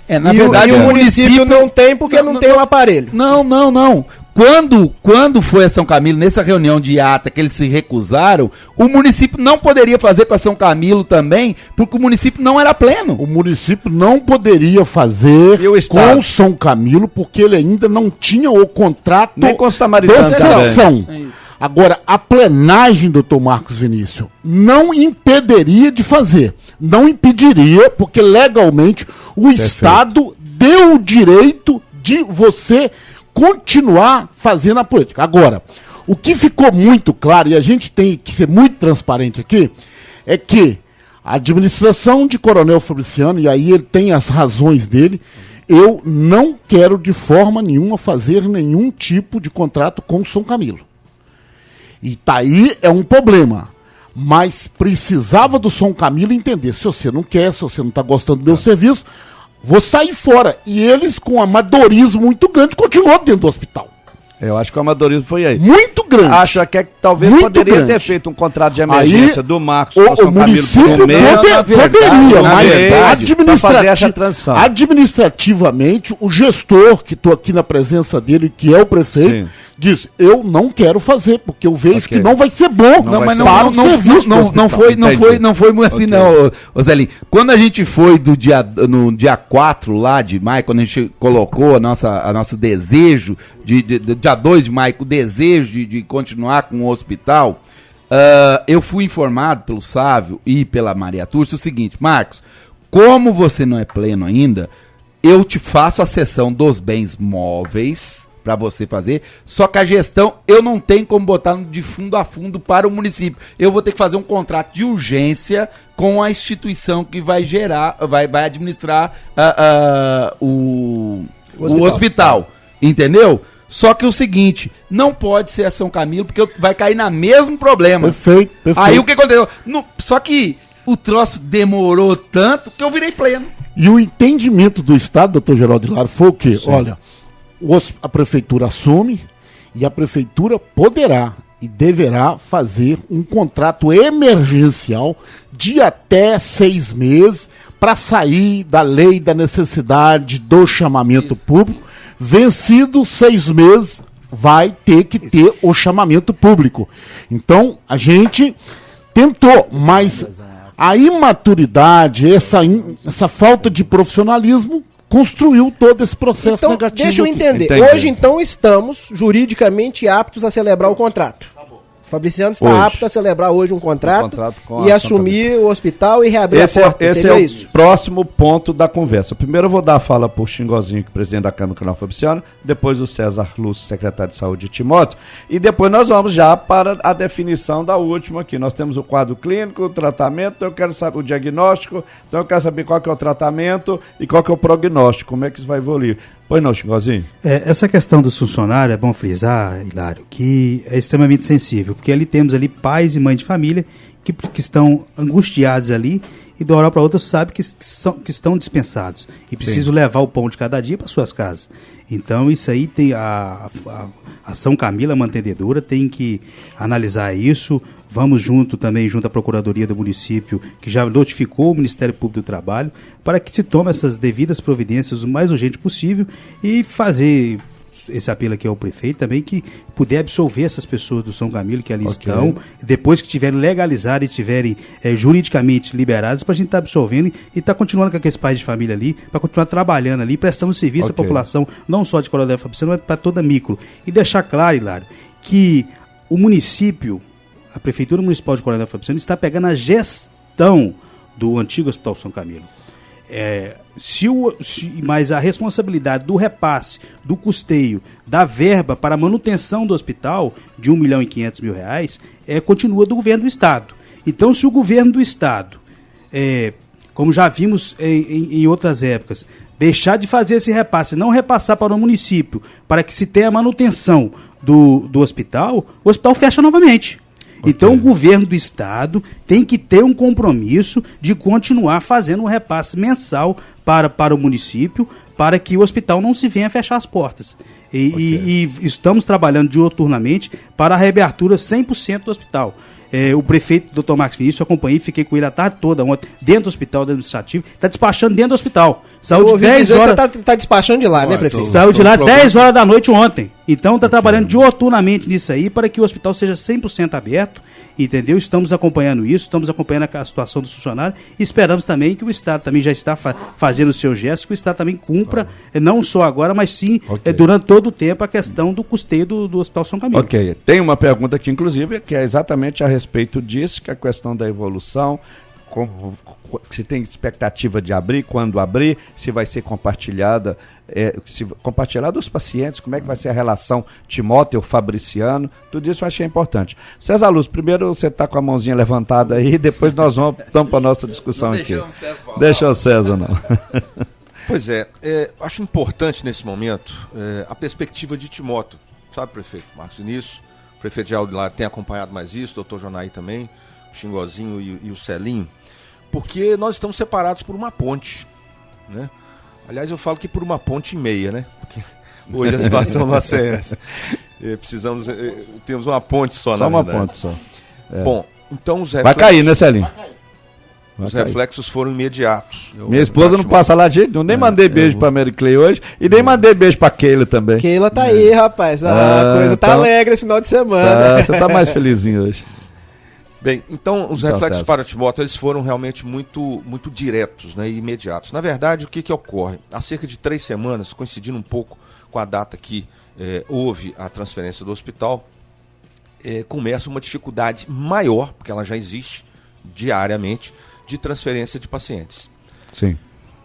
Na verdade, o município não tem porque não tem o aparelho. Não. Quando foi a São Camilo, nessa reunião de ata que eles se recusaram, o município não poderia fazer com a São Camilo também, porque o município não era pleno. O município não poderia fazer com o São Camilo, porque ele ainda não tinha o contrato nem com o Samaritano de sessão. Agora, a plenagem, doutor Marcos Vinícius, não impediria de fazer. Não impediria, porque legalmente o Estado deu o direito de você continuar fazendo a política. Agora, o que ficou muito claro, e a gente tem que ser muito transparente aqui, é que a administração de Coronel Fabriciano, e aí ele tem as razões dele, eu não quero de forma nenhuma fazer nenhum tipo de contrato com o São Camilo. E tá aí é um problema. Mas precisava do São Camilo entender, se você não quer, se você não está gostando do meu serviço, vou sair fora. E eles, com amadorismo muito grande, continuou dentro do hospital. Eu acho que o amadorismo foi aí. Muito grande. Acho que talvez muito poderia grande. Ter feito um contrato de emergência aí, do Marcos com o São município poderia, mas administrativamente, o gestor, que estou aqui na presença dele, que é o prefeito, diz, eu não quero fazer, porque eu vejo que não vai ser bom. Não foi muito assim, não, Zelinho. Quando a gente foi no dia 4 lá de maio, quando a gente colocou a nosso desejo, dia 2 de maio, o desejo de continuar com o hospital, eu fui informado pelo Sávio e pela Maria Túrcia o seguinte: Marcos, como você não é pleno ainda, eu te faço a cessão dos bens móveis para você fazer, só que a gestão eu não tenho como botar de fundo a fundo para o município. Eu vou ter que fazer um contrato de urgência com a instituição que vai vai administrar o hospital. Entendeu? Só que o seguinte, não pode ser a São Camilo, porque vai cair no mesmo problema. Perfeito. Aí o que aconteceu? Só que o troço demorou tanto que eu virei pleno. E o entendimento do Estado, doutor Geraldo Hilário, foi o quê? Sim. Olha, a prefeitura assume e a prefeitura poderá, e deverá fazer um contrato emergencial de até 6 meses para sair da lei da necessidade do chamamento público. Vencido 6 meses, vai ter que ter o chamamento público. Então, a gente tentou, mas a imaturidade, essa falta de profissionalismo construiu todo esse processo então, negativo. Deixa eu entender. Entendi. Hoje, então, estamos juridicamente aptos a celebrar o contrato. O Fabriciano está apto a celebrar hoje um contrato com e a assumir o hospital e reabrir a porta. Esse é o próximo ponto da conversa. Primeiro eu vou dar a fala por Xingozinho, que é presidente da Câmara Canal Fabriciano, depois o César Lúcio, secretário de Saúde, Timóteo, e depois nós vamos já para a definição da última aqui. Nós temos o quadro clínico, o tratamento, então eu quero saber o diagnóstico, então eu quero saber qual que é o tratamento e qual que é o prognóstico, como é que isso vai evoluir. Pois não, Xingozinho? Essa questão do funcionário, é bom frisar, Hilário, que é extremamente sensível, porque ali temos ali pais e mães de família que estão angustiados ali e de uma hora para outra sabe que estão dispensados e precisam levar o pão de cada dia para suas casas. Então isso aí tem a Ação Camila, a mantenedora, tem que analisar isso. Vamos junto à Procuradoria do município, que já notificou o Ministério Público do Trabalho, para que se tome essas devidas providências o mais urgente possível e fazer esse apelo aqui ao prefeito também, que puder absolver essas pessoas do São Camilo que ali estão, depois que tiverem legalizado e tiverem juridicamente liberadas, para a gente estar absolvendo e estar continuando com aqueles pais de família ali, para continuar trabalhando ali, prestando serviço à população, não só de Coronel Fabriciano, mas para toda micro. E deixar claro, Hilário, que o município, a Prefeitura Municipal de Coronel Fabriciano, está pegando a gestão do antigo Hospital São Camilo. Mas a responsabilidade do repasse, do custeio, da verba para a manutenção do hospital de R$1.500.000 continua do governo do Estado. Então, se o governo do Estado, como já vimos em outras épocas, deixar de fazer esse repasse, não repassar para o município, para que se tenha a manutenção do hospital, o hospital fecha novamente. Então o governo do Estado tem que ter um compromisso de continuar fazendo um repasse mensal para o município, para que o hospital não se venha a fechar as portas. E estamos trabalhando diuturnamente para a reabertura 100% do hospital. O prefeito, Dr. Marcos Vinícius, eu acompanhei, fiquei com ele a tarde toda ontem, dentro do hospital administrativo, está despachando dentro do hospital. Saiu de 10 horas. Você está despachando de lá, né, prefeito? Saiu de lá 10 horas da noite ontem. Então está trabalhando diuturnamente nisso aí para que o hospital seja 100% aberto, entendeu? Estamos acompanhando isso, estamos acompanhando a situação dos funcionários e esperamos também que o Estado também já está fazendo o seu gesto, que o Estado também cumpra, não só agora, mas sim durante todo o tempo a questão do custeio do Hospital São Camilo. Ok, tem uma pergunta aqui, inclusive, que é exatamente a respeito disso, que é a questão da evolução, se tem expectativa de abrir, quando abrir, se vai ser compartilhada, se compartilhar dos pacientes, como é que vai ser a relação Timóteo-Fabriciano, tudo isso eu achei importante. César Luz, primeiro você está com a mãozinha levantada aí, depois nós vamos para a nossa discussão aqui. Deixa o César, não. Pois acho importante nesse momento a perspectiva de Timóteo, sabe, prefeito Marcos Vinícius, o prefeito Geraldo de Lário tem acompanhado mais isso, o doutor Jonaí também, o Xingozinho e o Celinho, porque nós estamos separados por uma ponte, né? Aliás, eu falo que por uma ponte e meia, né? Porque hoje a situação nossa é essa. Temos uma ponte só, na verdade. Só uma ponte só. Bom, então os reflexos... Vai cair, né, Celinho? Os reflexos foram imediatos. Minha esposa não passa lá de jeito nenhum. Nem mandei beijo pra Mary Clay hoje e nem mandei beijo pra Keila também. Keila tá aí, rapaz. A coisa tá alegre esse final de semana. Você tá mais felizinho hoje. Bem, então os reflexos para Timóteo, eles foram realmente muito, muito diretos, né, e imediatos. Na verdade, o que ocorre? Há cerca de 3 semanas, coincidindo um pouco com a data que houve a transferência do hospital, começa uma dificuldade maior, porque ela já existe diariamente, de transferência de pacientes. Sim.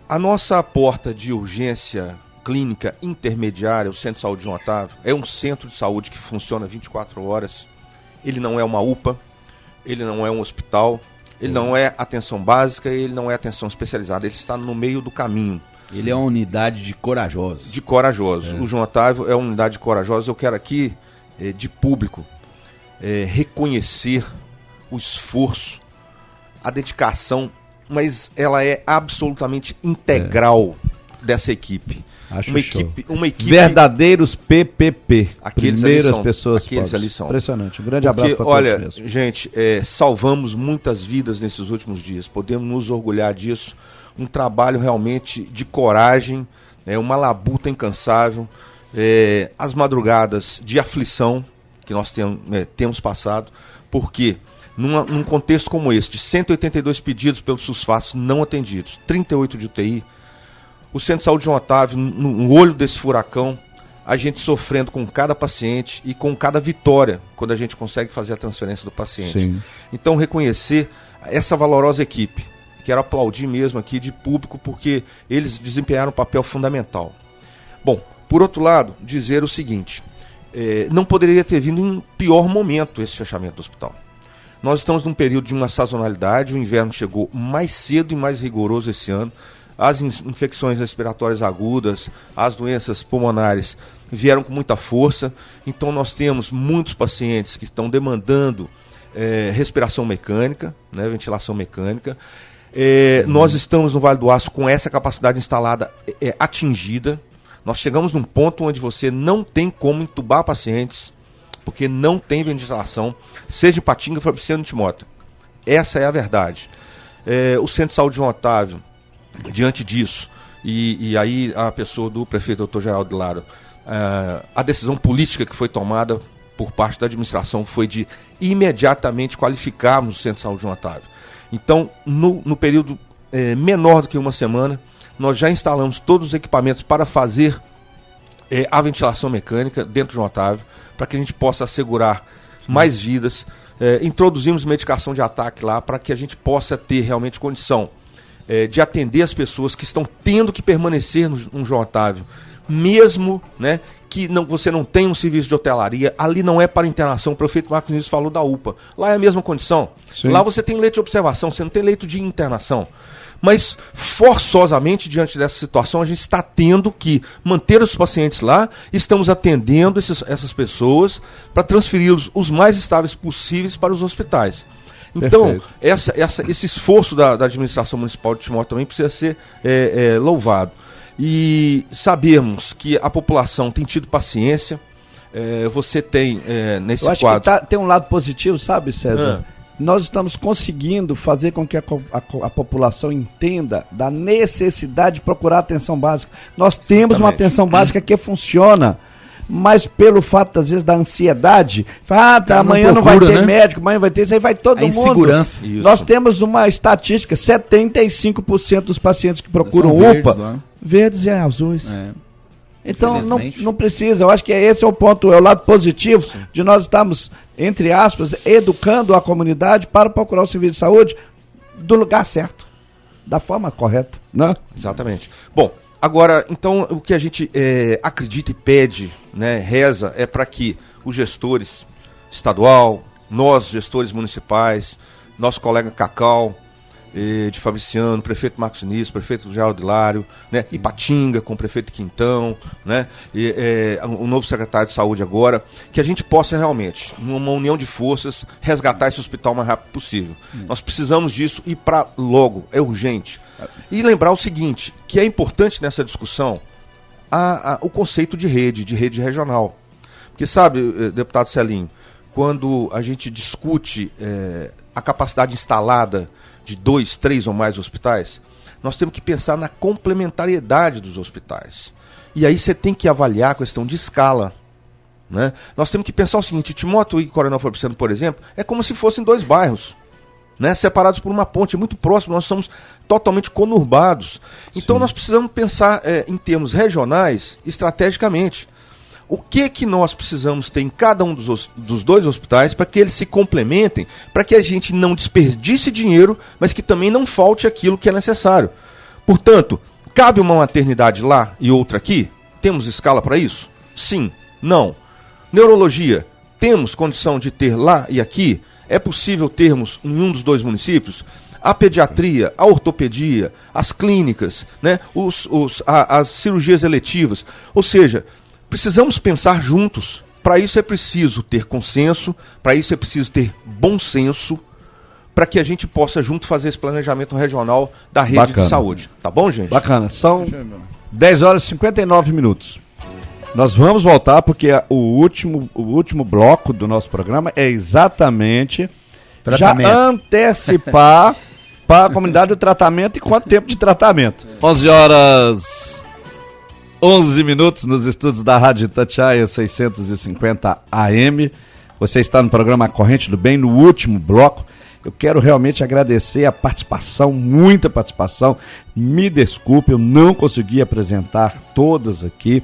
A nossa porta de urgência clínica intermediária, o Centro de Saúde João Otávio, é um centro de saúde que funciona 24 horas. Ele não é uma UPA, ele não é um hospital, ele não é atenção básica, ele não é atenção especializada, ele está no meio do caminho. Ele é uma unidade de corajosos. De corajosos. O João Otávio é uma unidade de corajosos. Eu quero aqui, de público, reconhecer o esforço, a dedicação, mas ela é absolutamente integral dessa equipe. Acho Uma equipe verdadeiros PPP. Aqueles primeiras pessoas. Aqueles ali são. Impressionante. Um grande abraço para todos mesmo. Gente, salvamos muitas vidas nesses últimos dias. Podemos nos orgulhar disso. Um trabalho realmente de coragem, uma labuta incansável. As madrugadas de aflição que nós temos passado. Porque num contexto como esse, de 182 pedidos pelos SUSFAS não atendidos, 38 de UTI, o Centro de Saúde João Otávio, no olho desse furacão, a gente sofrendo com cada paciente e com cada vitória, quando a gente consegue fazer a transferência do paciente. Sim. Então, reconhecer essa valorosa equipe, quero aplaudir mesmo aqui de público, porque eles desempenharam um papel fundamental. Bom, por outro lado, dizer o seguinte, não poderia ter vindo em pior momento esse fechamento do hospital. Nós estamos num período de uma sazonalidade, o inverno chegou mais cedo e mais rigoroso esse ano, as infecções respiratórias agudas, as doenças pulmonares vieram com muita força, então nós temos muitos pacientes que estão demandando respiração mecânica, ventilação mecânica. Nós estamos no Vale do Aço com essa capacidade instalada atingida. Nós chegamos num ponto onde você não tem como entubar pacientes, porque não tem ventilação, seja Ipatinga, Fabriciano e Timóteo. Essa é a verdade. O Centro de Saúde João Otávio, diante disso, e aí a pessoa do prefeito Dr. Geraldo Laro, a decisão política que foi tomada por parte da administração foi de imediatamente qualificarmos o Centro de Saúde João Otávio. Então, no período menor do que uma semana, nós já instalamos todos os equipamentos para fazer a ventilação mecânica dentro de João Otávio, para que a gente possa assegurar mais vidas. Introduzimos medicação de ataque lá para que a gente possa ter realmente condição de atender as pessoas que estão tendo que permanecer no João Otávio, mesmo que você não tenha um serviço de hotelaria, ali não é para internação. O prefeito Marcos Vinícius falou da UPA, lá é a mesma condição. Sim. Lá você tem leito de observação, você não tem leito de internação. Mas, forçosamente, diante dessa situação, a gente está tendo que manter os pacientes lá, estamos atendendo essas pessoas para transferi-los os mais estáveis possíveis para os hospitais. Então, esse esforço da administração municipal de Timóteo também precisa ser louvado. E sabemos que a população tem tido paciência, você tem nesse Eu acho quadro... que tem um lado positivo, sabe, César? Nós estamos conseguindo fazer com que a população entenda da necessidade de procurar atenção básica. Nós temos uma atenção básica que funciona, mas pelo fato, às vezes, da ansiedade, amanhã não vai ter médico, amanhã vai ter, isso aí vai todo mundo. Insegurança. Nós temos uma estatística, 75% dos pacientes que procuram UPA, verdes e azuis. Então não precisa, eu acho que esse é o ponto, é o lado positivo de nós estarmos, entre aspas, educando a comunidade para procurar o serviço de saúde do lugar certo, da forma correta, né? Exatamente. Bom, agora, então, o que a gente acredita e pede, reza, é para que os gestores estadual, nós, gestores municipais, nosso colega Cacau, de Fabriciano, prefeito Marcos Vinícius, prefeito Geraldo Hilário, Ipatinga com o prefeito Quintão, o novo secretário de saúde agora, que a gente possa realmente, numa união de forças, resgatar esse hospital o mais rápido possível. Nós precisamos disso e para logo, é urgente. E lembrar o seguinte, que é importante nessa discussão o conceito de rede regional. Porque sabe, deputado Celinho, quando a gente discute a capacidade instalada de 2, 3 ou mais hospitais, nós temos que pensar na complementariedade dos hospitais. E aí você tem que avaliar a questão de escala. Nós temos que pensar o seguinte, Timóteo e Coronel Fabriciano, por exemplo, é como se fossem 2 bairros, separados por uma ponte, é muito próximo, nós somos totalmente conurbados. Então nós precisamos pensar em termos regionais, estrategicamente. O que nós precisamos ter em cada um dos 2 hospitais para que eles se complementem, para que a gente não desperdice dinheiro, mas que também não falte aquilo que é necessário. Portanto, cabe uma maternidade lá e outra aqui? Temos escala para isso? Sim. Não. Neurologia, temos condição de ter lá e aqui? É possível termos em um dos 2 municípios? A pediatria, a ortopedia, as clínicas, as cirurgias eletivas, ou seja, precisamos pensar juntos. Para isso é preciso ter consenso, para isso é preciso ter bom senso, para que a gente possa junto fazer esse planejamento regional da rede de saúde. Tá bom, gente? Bacana. 10 horas e 59 minutos. Nós vamos voltar porque o último bloco do nosso programa é exatamente tratamento. Já antecipar para a comunidade o tratamento e quanto tempo de tratamento. 11 horas 11 minutos nos estúdios da Rádio Itatiaia 650 AM. Você está no programa Corrente do Bem, no último bloco. Eu quero realmente agradecer a participação, muita participação. Me desculpe, eu não consegui apresentar todas aqui.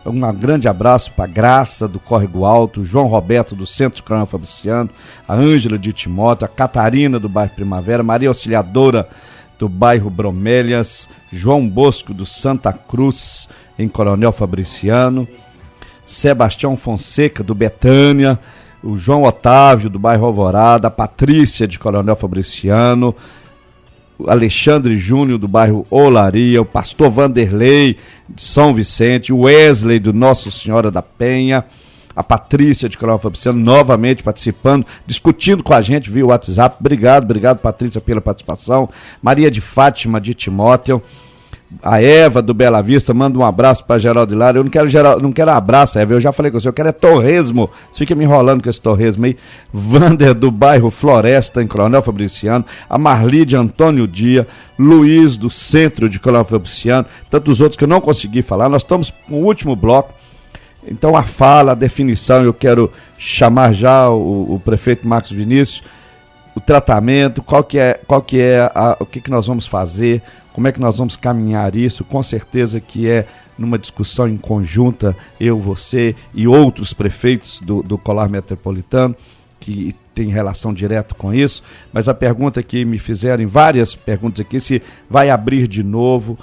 Um grande abraço para a Graça do Córrego Alto, João Roberto do Centro Coronel Fabriciano, a Ângela de Timóteo, a Catarina do bairro Primavera, Maria Auxiliadora do bairro Bromélias, João Bosco do Santa Cruz, em Coronel Fabriciano, Sebastião Fonseca do Betânia, o João Otávio do bairro Alvorada, a Patrícia de Coronel Fabriciano, o Alexandre Júnior do bairro Olaria, o pastor Vanderlei de São Vicente, o Wesley do Nossa Senhora da Penha, a Patrícia de Coronel Fabriciano novamente participando, discutindo com a gente via WhatsApp. Obrigado Patrícia pela participação. Maria de Fátima de Timóteo, a Eva do Bela Vista, manda um abraço para Geraldo Hilário. Eu não quero abraço, Eva, eu já falei com você, eu quero torresmo. Você fica me enrolando com esse torresmo aí. Vander do bairro Floresta, em Coronel Fabriciano, a Marli de Antônio Dia, Luiz do centro de Coronel Fabriciano, tantos outros que eu não consegui falar. Nós estamos com o último bloco, então a fala, a definição, eu quero chamar já o prefeito Marcos Vinícius, o tratamento, o que nós vamos fazer, como é que nós vamos caminhar isso. Com certeza que é numa discussão em conjunta, eu, você e outros prefeitos do Colar Metropolitano, que tem relação direta com isso, mas a pergunta que me fizeram, várias perguntas aqui, se vai abrir de novo,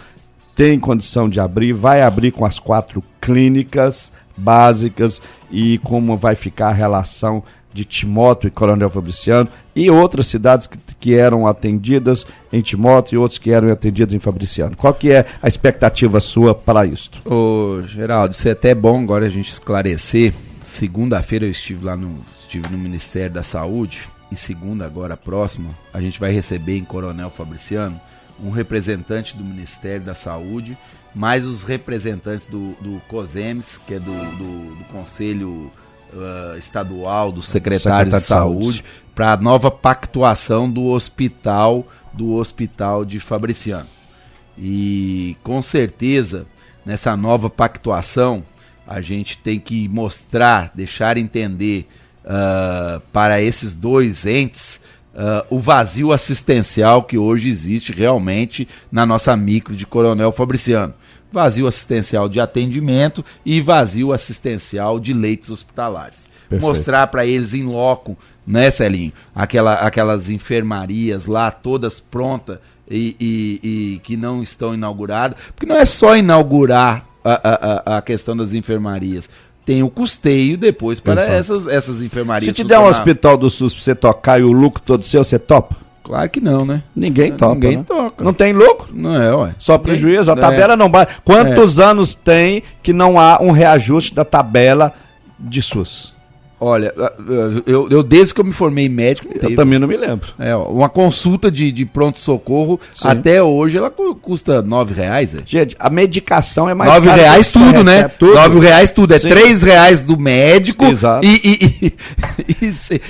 tem condição de abrir, vai abrir com as 4 clínicas básicas e como vai ficar a relação de Timóteo e Coronel Fabriciano e outras cidades que eram atendidas em Timóteo e outros que eram atendidas em Fabriciano. Qual que é a expectativa sua para isso? Ô, Geraldo, isso é até bom agora a gente esclarecer. Segunda-feira eu estive no Ministério da Saúde e segunda agora próxima a gente vai receber em Coronel Fabriciano um representante do Ministério da Saúde, mais os representantes do COSEMES, que é do Conselho Estadual, do Secretário de Saúde, para a nova pactuação do hospital de Fabriciano. E com certeza, nessa nova pactuação, a gente tem que mostrar, deixar entender para esses 2 entes o vazio assistencial que hoje existe realmente na nossa micro de Coronel Fabriciano. Vazio assistencial de atendimento e vazio assistencial de leitos hospitalares. Perfeito. Mostrar para eles em loco, né, Celinho, aquelas enfermarias lá todas prontas e que não estão inauguradas, porque não é só inaugurar a questão das enfermarias, tem o custeio depois para essas enfermarias. Se te der um hospital do SUS para você tocar e o lucro todo seu, você topa? Claro que não, né? Ninguém toca. Ninguém né? toca. Não tem lucro? Não é, ué. Só prejuízo? A tabela não bate. Quantos anos tem que não há um reajuste da tabela de SUS? Olha, eu desde que eu me formei médico... Eu também não me lembro. Uma consulta de pronto-socorro, até hoje, ela custa R$9. Gente, a medicação é mais R$9 tudo, né? Tudo. R$9 tudo. É Sim. R$3 do médico. Exato.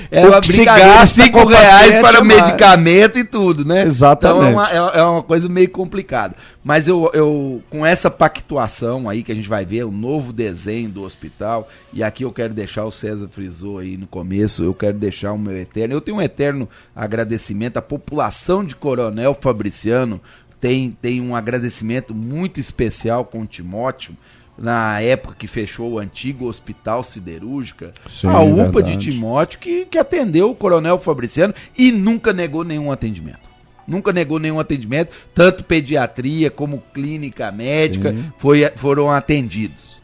É uma brincadeira, R$5 para o medicamento e tudo, né? Exatamente. Então é uma coisa meio complicada. Mas eu com essa pactuação aí que a gente vai ver, o novo desenho do hospital, e aqui eu quero deixar, o César frisou aí no começo, eu quero deixar o meu eterno, eu tenho um eterno agradecimento, a população de Coronel Fabriciano tem um agradecimento muito especial com o Timóteo, na época que fechou o antigo Hospital Siderúrgica, sim, a UPA verdade. de Timóteo que atendeu o Coronel Fabriciano e nunca negou nenhum atendimento. Nunca negou nenhum atendimento, tanto pediatria como clínica médica foram atendidos.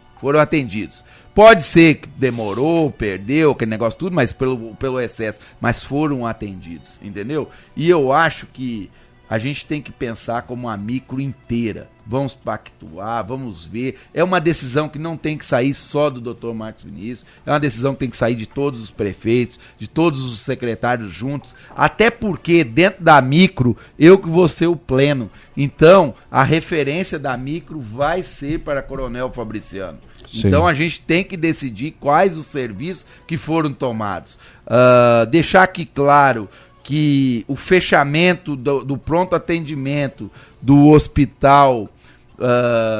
Pode ser que demorou, perdeu, aquele negócio tudo, mas pelo excesso, mas foram atendidos, entendeu? E eu acho que a gente tem que pensar como uma micro inteira. Vamos pactuar, vamos ver. É uma decisão que não tem que sair só do Dr. Marcos Vinícius, é uma decisão que tem que sair de todos os prefeitos, de todos os secretários juntos, até porque dentro da micro, eu que vou ser o pleno. Então, a referência da micro vai ser para Coronel Fabriciano. Sim. Então, a gente tem que decidir quais os serviços que foram tomados. Deixar aqui claro que o fechamento do pronto atendimento do hospital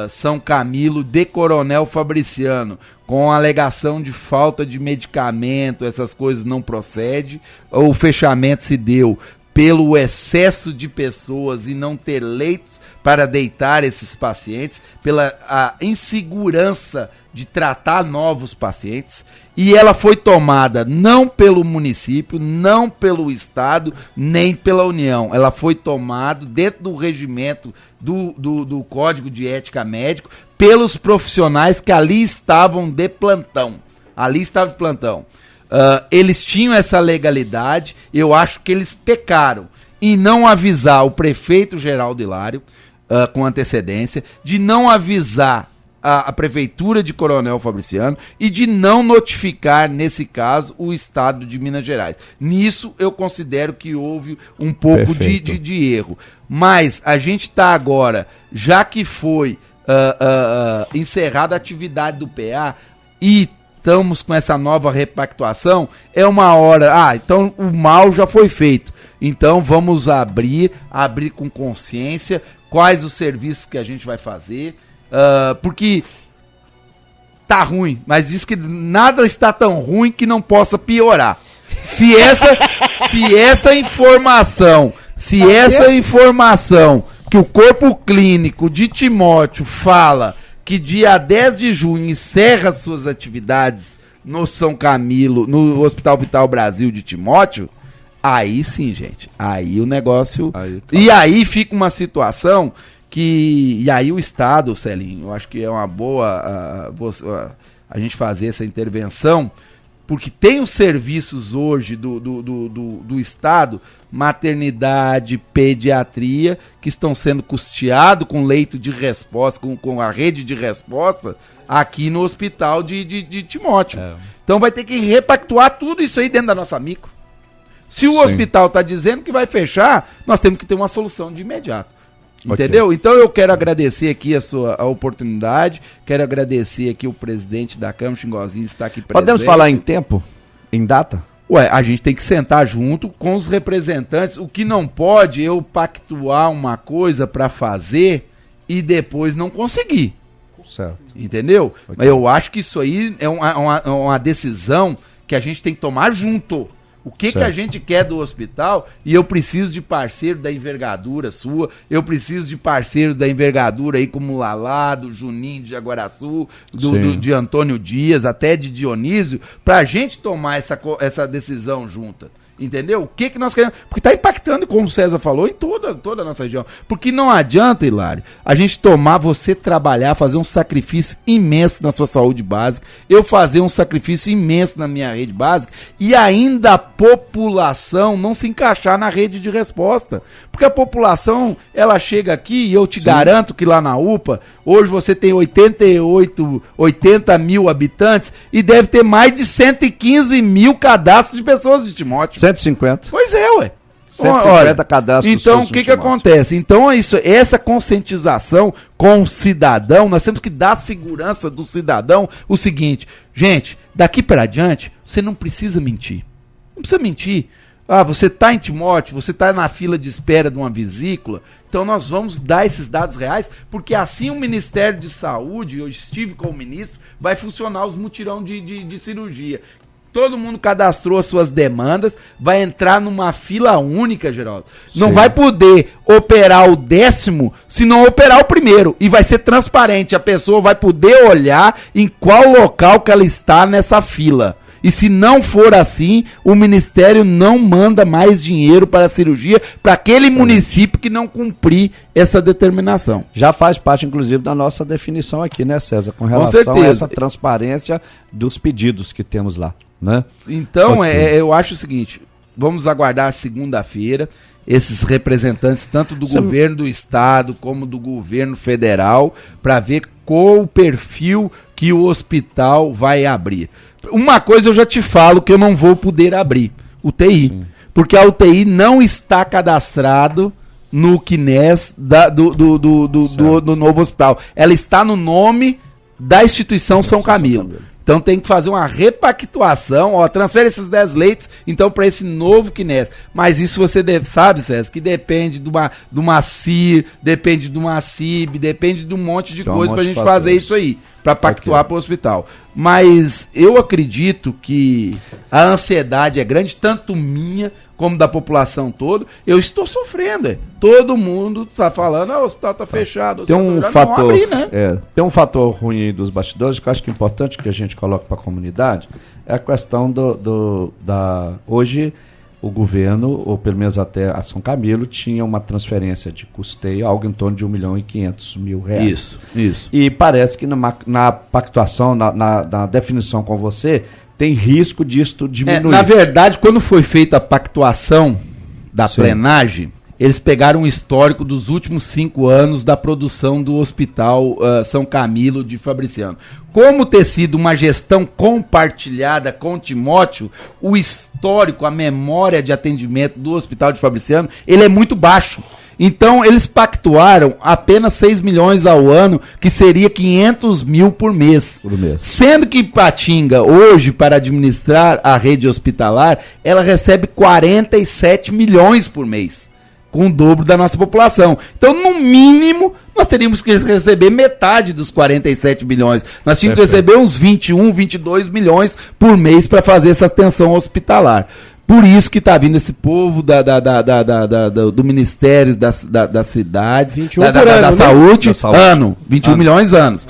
São Camilo de Coronel Fabriciano, com alegação de falta de medicamento, essas coisas não procede. O fechamento se deu pelo excesso de pessoas e não ter leitos para deitar esses pacientes, pela a insegurança de tratar novos pacientes, e ela foi tomada não pelo município, não pelo estado, nem pela União. Ela foi tomada dentro do regimento do Código de Ética Médico pelos profissionais que ali estavam de plantão. Eles tinham essa legalidade, eu acho que eles pecaram em não avisar o prefeito Geraldo Hilário com antecedência, de não avisar a prefeitura de Coronel Fabriciano e de não notificar, nesse caso, o estado de Minas Gerais. Nisso eu considero que houve um pouco de erro. Mas a gente está agora, já que foi encerrada a atividade do PA e estamos com essa nova repactuação, é uma hora, então o mal já foi feito, então vamos abrir com consciência quais os serviços que a gente vai fazer, porque tá ruim, mas diz que nada está tão ruim que não possa piorar. Se essa informação que o corpo clínico de Timóteo fala que dia 10 de junho encerra suas atividades no São Camilo, no Hospital Vital Brasil de Timóteo, aí sim, gente, aí o negócio... E aí fica uma situação que... E aí o Estado, Celinho, eu acho que é uma boa a gente fazer essa intervenção, porque tem os serviços hoje do Estado, maternidade, pediatria, que estão sendo custeados com leito de resposta, com a rede de resposta, aqui no hospital de Timóteo. Então vai ter que repactuar tudo isso aí dentro da nossa micro. Se o hospital está dizendo que vai fechar, nós temos que ter uma solução de imediato. Entendeu? Então eu quero agradecer aqui a oportunidade, quero agradecer aqui o presidente da Câmara, Xingozinho, está aqui presente. Podemos falar em tempo? Em data? A gente tem que sentar junto com os representantes. O que não pode é eu pactuar uma coisa para fazer e depois não conseguir. Certo. Entendeu? Mas eu acho que isso aí é uma decisão que a gente tem que tomar junto. O que a gente quer do hospital, e eu preciso de parceiro da envergadura sua, eu preciso de parceiros da envergadura aí como o Lalá, do Juninho de Jaguaraçu, de Antônio Dias, até de Dionísio, pra gente tomar essa decisão junta. Entendeu? O que nós queremos? Porque está impactando, como o César falou, em toda a nossa região. Porque não adianta, Hilário, a gente você trabalhar, fazer um sacrifício imenso na sua saúde básica, eu fazer um sacrifício imenso na minha rede básica, e ainda a população não se encaixar na rede de resposta. Porque a população, ela chega aqui, e eu te garanto que lá na UPA, hoje você tem 80 mil habitantes, e deve ter mais de 115 mil cadastros de pessoas de Timóteo. 150. Pois é, ué. 150 cadastros. Então, o que acontece? Então, essa conscientização com o cidadão, nós temos que dar segurança do cidadão. O seguinte, gente, daqui para adiante, você não precisa mentir. Não precisa mentir. Você está em Timóteo, você está na fila de espera de uma vesícula, então nós vamos dar esses dados reais, porque assim o Ministério de Saúde, eu estive com o ministro, vai funcionar os mutirão de cirurgia. Todo mundo cadastrou as suas demandas, vai entrar numa fila única, Geraldo. Não vai poder operar o 10º se não operar o primeiro. E vai ser transparente, a pessoa vai poder olhar em qual local que ela está nessa fila. E se não for assim, o Ministério não manda mais dinheiro para a cirurgia para aquele município que não cumprir essa determinação. Já faz parte, inclusive, da nossa definição aqui, né, César? Com relação a essa transparência dos pedidos que temos lá. Né? Então, eu acho o seguinte, vamos aguardar segunda-feira esses representantes, tanto do governo do estado como do governo federal, para ver qual o perfil que o hospital vai abrir. Uma coisa eu já te falo que eu não vou poder abrir, UTI. Sim. Porque a UTI não está cadastrado no CNES do novo hospital. Ela está no nome da instituição São Camilo. Então tem que fazer uma repactuação, transfere esses 10 leitos, então, para esse novo CNES. Mas isso você sabe, César, que depende de uma CIR, depende de uma CIB, depende de um monte de coisa para a gente fazer isso aí, para pactuar para o hospital. Mas eu acredito que a ansiedade é grande, tanto minha como da população toda. Eu estou sofrendo. Todo mundo está falando, o hospital está fechado. Tem um fator, tem um fator ruim dos bastidores que eu acho que é importante que a gente coloque para a comunidade, é a questão hoje o governo, ou pelo menos até a São Camilo, tinha uma transferência de custeio, algo em torno de R$1.500.000. Isso. E parece que na pactuação, na definição com você, tem risco disto diminuir. Na verdade, quando foi feita a pactuação da plenagem, eles pegaram um histórico dos últimos 5 anos da produção do Hospital São Camilo de Fabriciano. Como ter sido uma gestão compartilhada com Timóteo, o histórico, a memória de atendimento do Hospital de Fabriciano, ele é muito baixo. Então, eles pactuaram apenas 6 milhões ao ano, que seria 500 mil por mês. Sendo que Ipatinga, hoje, para administrar a rede hospitalar, ela recebe 47 milhões por mês, com o dobro da nossa população. Então, no mínimo, nós teríamos que receber metade dos 47 milhões. Nós tínhamos que receber uns 21, 22 milhões por mês para fazer essa atenção hospitalar. Por isso que está vindo esse povo do Ministério das Cidades, 21 da Saúde, ano, 21 milhões anos.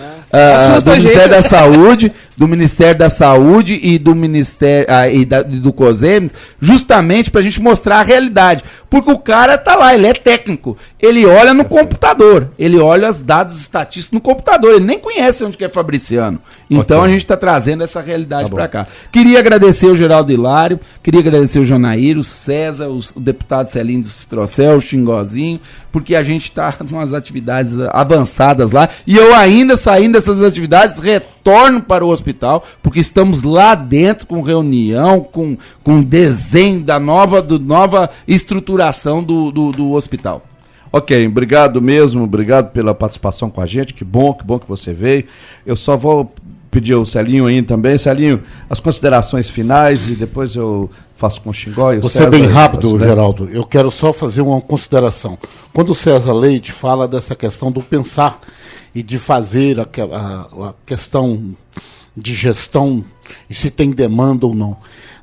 Do Ministério da Saúde, do Ministério da Saúde e do Ministério do COSEMES, justamente para a gente mostrar a realidade. Porque o cara tá lá, ele é técnico, ele olha no computador, ele olha os dados estatísticos no computador, ele nem conhece onde que é Fabriciano. Então a gente está trazendo essa realidade para cá. Queria agradecer o Geraldo Hilário, queria agradecer o Janair, o César, o deputado Celinho do Citrocel, o Xingozinho, porque a gente está com umas atividades avançadas lá, e eu ainda saindo dessas atividades, retorno para o hospital, porque estamos lá dentro com reunião, com desenho da nova estruturação do hospital. Ok, obrigado mesmo, obrigado pela participação com a gente, que bom que você veio. Eu só vou pedir ao Celinho aí também. Celinho, as considerações finais e depois eu faço com o Xingó e o César. Você é bem rápido, Geraldo. Eu quero só fazer uma consideração. Quando o César Leite fala dessa questão do pensar e de fazer a questão de gestão e se tem demanda ou não,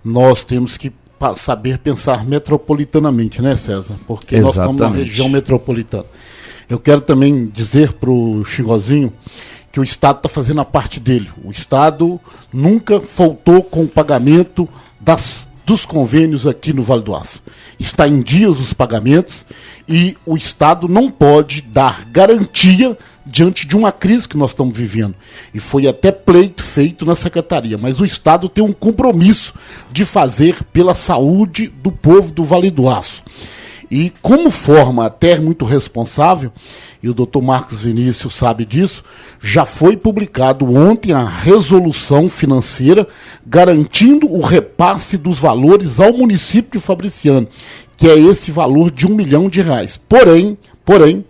nós temos que saber pensar metropolitanamente, né, César? Porque nós estamos na região metropolitana. Eu quero também dizer para o Xingozinho que o Estado está fazendo a parte dele. O Estado nunca faltou com o pagamento dos convênios aqui no Vale do Aço. Está em dias os pagamentos e o Estado não pode dar garantia diante de uma crise que nós estamos vivendo. E foi até pleito feito na Secretaria. Mas o Estado tem um compromisso de fazer pela saúde do povo do Vale do Aço. E como forma até muito responsável, e o doutor Marcos Vinícius sabe disso, já foi publicado ontem a resolução financeira garantindo o repasse dos valores ao município de Fabriciano, que é esse valor de R$1 milhão. Porém,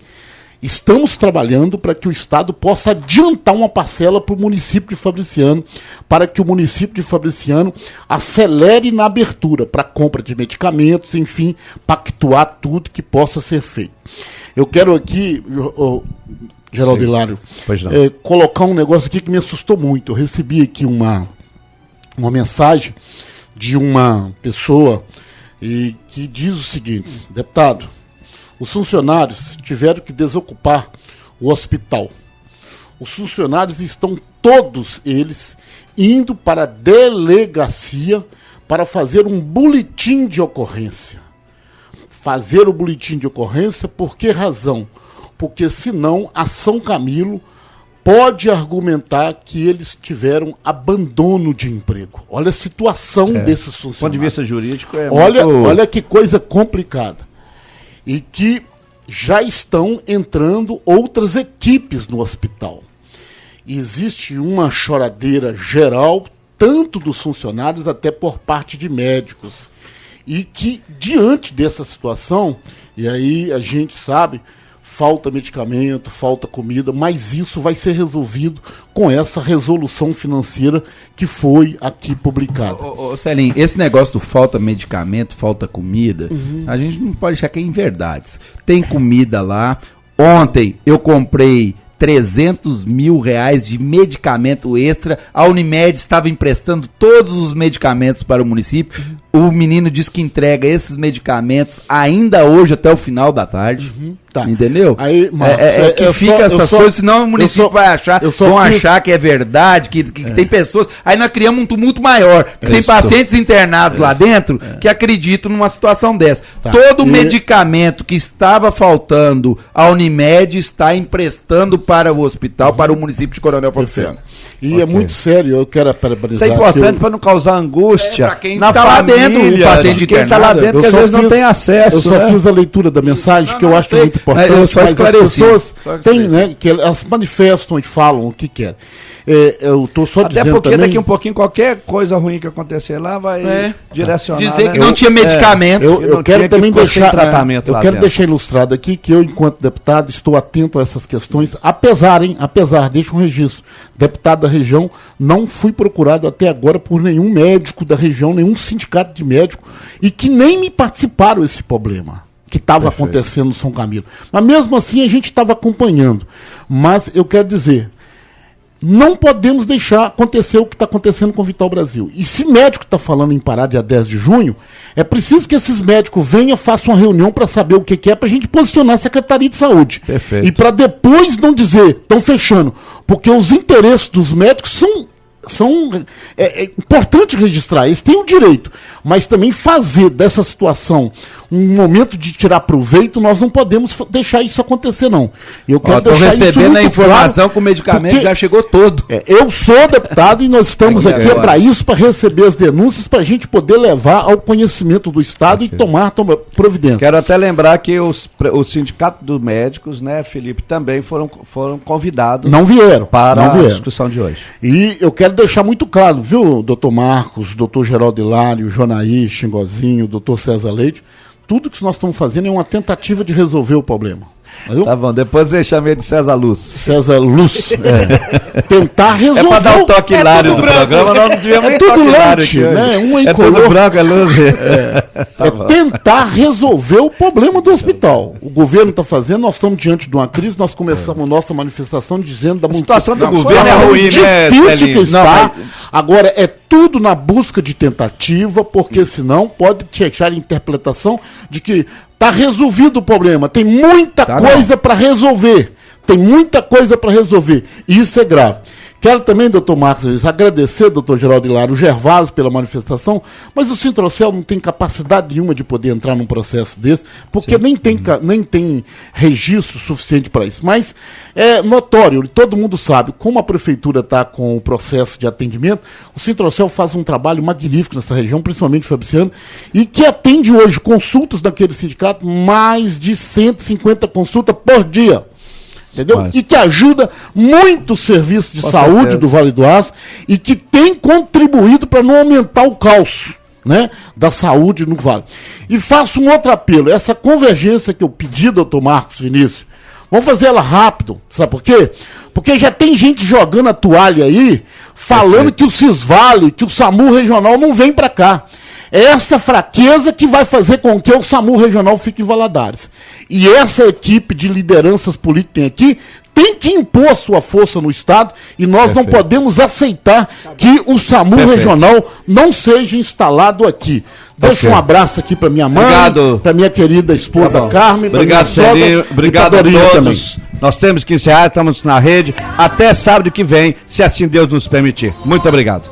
estamos trabalhando para que o Estado possa adiantar uma parcela para o município de Fabriciano, para que o município de Fabriciano acelere na abertura para compra de medicamentos, enfim, pactuar tudo que possa ser feito. Eu quero aqui, Geraldo Hilário, colocar um negócio aqui que me assustou muito. Eu recebi aqui uma mensagem de uma pessoa que diz o seguinte: deputado, os funcionários tiveram que desocupar o hospital. Os funcionários estão todos eles indo para a delegacia para fazer um boletim de ocorrência. Fazer o boletim de ocorrência por que razão? Porque senão a São Camilo pode argumentar que eles tiveram abandono de emprego. Olha a situação desses funcionários. Do ponto de vista jurídico olha que coisa complicada. E que já estão entrando outras equipes no hospital. Existe uma choradeira geral, tanto dos funcionários até por parte de médicos. E que, diante dessa situação, e aí a gente sabe, falta medicamento, falta comida, mas isso vai ser resolvido com essa resolução financeira que foi aqui publicada. Ô Celinho, esse negócio do falta medicamento, falta comida, a gente não pode achar que é inverdades. Tem comida lá. Ontem eu comprei 300 mil reais de medicamento extra. A Unimed estava emprestando todos os medicamentos para o município. O menino disse que entrega esses medicamentos ainda hoje até o final da tarde. Tá. Entendeu? Aí, Marcos, que fica essas coisas, senão o município vai achar, achar que é verdade, que tem pessoas. Aí nós criamos um tumulto maior. Que tem pacientes internados lá dentro que acreditam numa situação dessa. Tá. Todo medicamento que estava faltando, a Unimed está emprestando para o hospital, para o município de Coronel Fabriciano. E é muito sério, eu quero parabenizar. Isso é importante para não causar angústia para quem na tá lá família, dentro, o paciente quem está lá dentro, que às vezes não tem acesso. Eu só fiz a leitura da mensagem, que eu acho muito importante. Eu só esclareci. As pessoas têm, né, que elas manifestam e falam o que querem. Eu estou só dizendo até porque também, daqui um pouquinho qualquer coisa ruim que acontecer lá vai direcionar. Dizer que não tinha medicamento. Eu quero também deixar tratamento eu quero deixar ilustrado aqui que eu, enquanto deputado, estou atento a essas questões, apesar, deixa um registro, deputado da região, não fui procurado até agora por nenhum médico da região, nenhum sindicato de médico, e que nem me participaram esse problema que estava acontecendo no São Camilo. Mas mesmo assim a gente estava acompanhando. Mas eu quero dizer, não podemos deixar acontecer o que está acontecendo com o Vital Brasil. E se médico está falando em parar dia 10 de junho, é preciso que esses médicos venham, façam uma reunião para saber o que é, para a gente posicionar a Secretaria de Saúde. Perfeito. E para depois não dizer, estão fechando, porque os interesses dos médicos são importante registrar, eles têm o direito, mas também fazer dessa situação um momento de tirar proveito, nós não podemos deixar isso acontecer, não. Eu quero deixar isso recebendo muito a informação claro, que o medicamento já chegou todo. Eu sou deputado e nós estamos aqui para isso, para receber as denúncias, para a gente poder levar ao conhecimento do Estado e tomar providência. Quero até lembrar que o Sindicato dos Médicos, né, Felipe, também foram convidados. Não vieram. Para a discussão de hoje. E eu quero deixar muito claro, viu, doutor Marcos, doutor Geraldo Hilário, Jonaí, Xingozinho, doutor César Leite, tudo que nós estamos fazendo é uma tentativa de resolver o problema. Viu? Tá bom, depois você chama ele de César Luz. César Luz. Tentar resolver. É pra dar o toque hilário do programa, nós não tivemos tudo lente, né? É tudo branco, é luz. Tentar resolver o problema do hospital. O governo está fazendo, nós estamos diante de uma crise, nós começamos nossa manifestação dizendo da situação do governo é ruim, né? Difícil que está. Agora é tudo na busca de tentativa, porque senão pode deixar a interpretação de que está resolvido o problema. Tem muita coisa para resolver. Tem muita coisa para resolver. E isso é grave. Quero também, doutor Marcos, agradecer, doutor Geraldo Hilário, o Gervásio pela manifestação, mas o Sintrocel não tem capacidade nenhuma de poder entrar num processo desse, porque nem tem registro suficiente para isso. Mas é notório, todo mundo sabe, como a prefeitura está com o processo de atendimento, o Sintrocel faz um trabalho magnífico nessa região, principalmente Fabriciano, e que atende hoje consultas daquele sindicato, mais de 150 consultas por dia. Entendeu? E que ajuda muito o serviço de saúde do Vale do Aço e que tem contribuído para não aumentar o caos, né, da saúde no Vale. E faço um outro apelo, essa convergência que eu pedi, doutor Marcos Vinícius, vamos fazer ela rápido, sabe por quê? Porque já tem gente jogando a toalha aí, falando que o Cisvale, que o SAMU regional não vem para cá. É essa fraqueza que vai fazer com que o SAMU regional fique em Valadares. E essa equipe de lideranças políticas que tem aqui tem que impor a sua força no Estado e nós não podemos aceitar que o SAMU regional não seja instalado aqui. Deixa um abraço aqui para minha mãe, para minha querida esposa Carmen. Obrigado, Celinho. Obrigado a todos. Também. Nós temos que encerrar, estamos na rede. Até sábado que vem, se assim Deus nos permitir. Muito obrigado.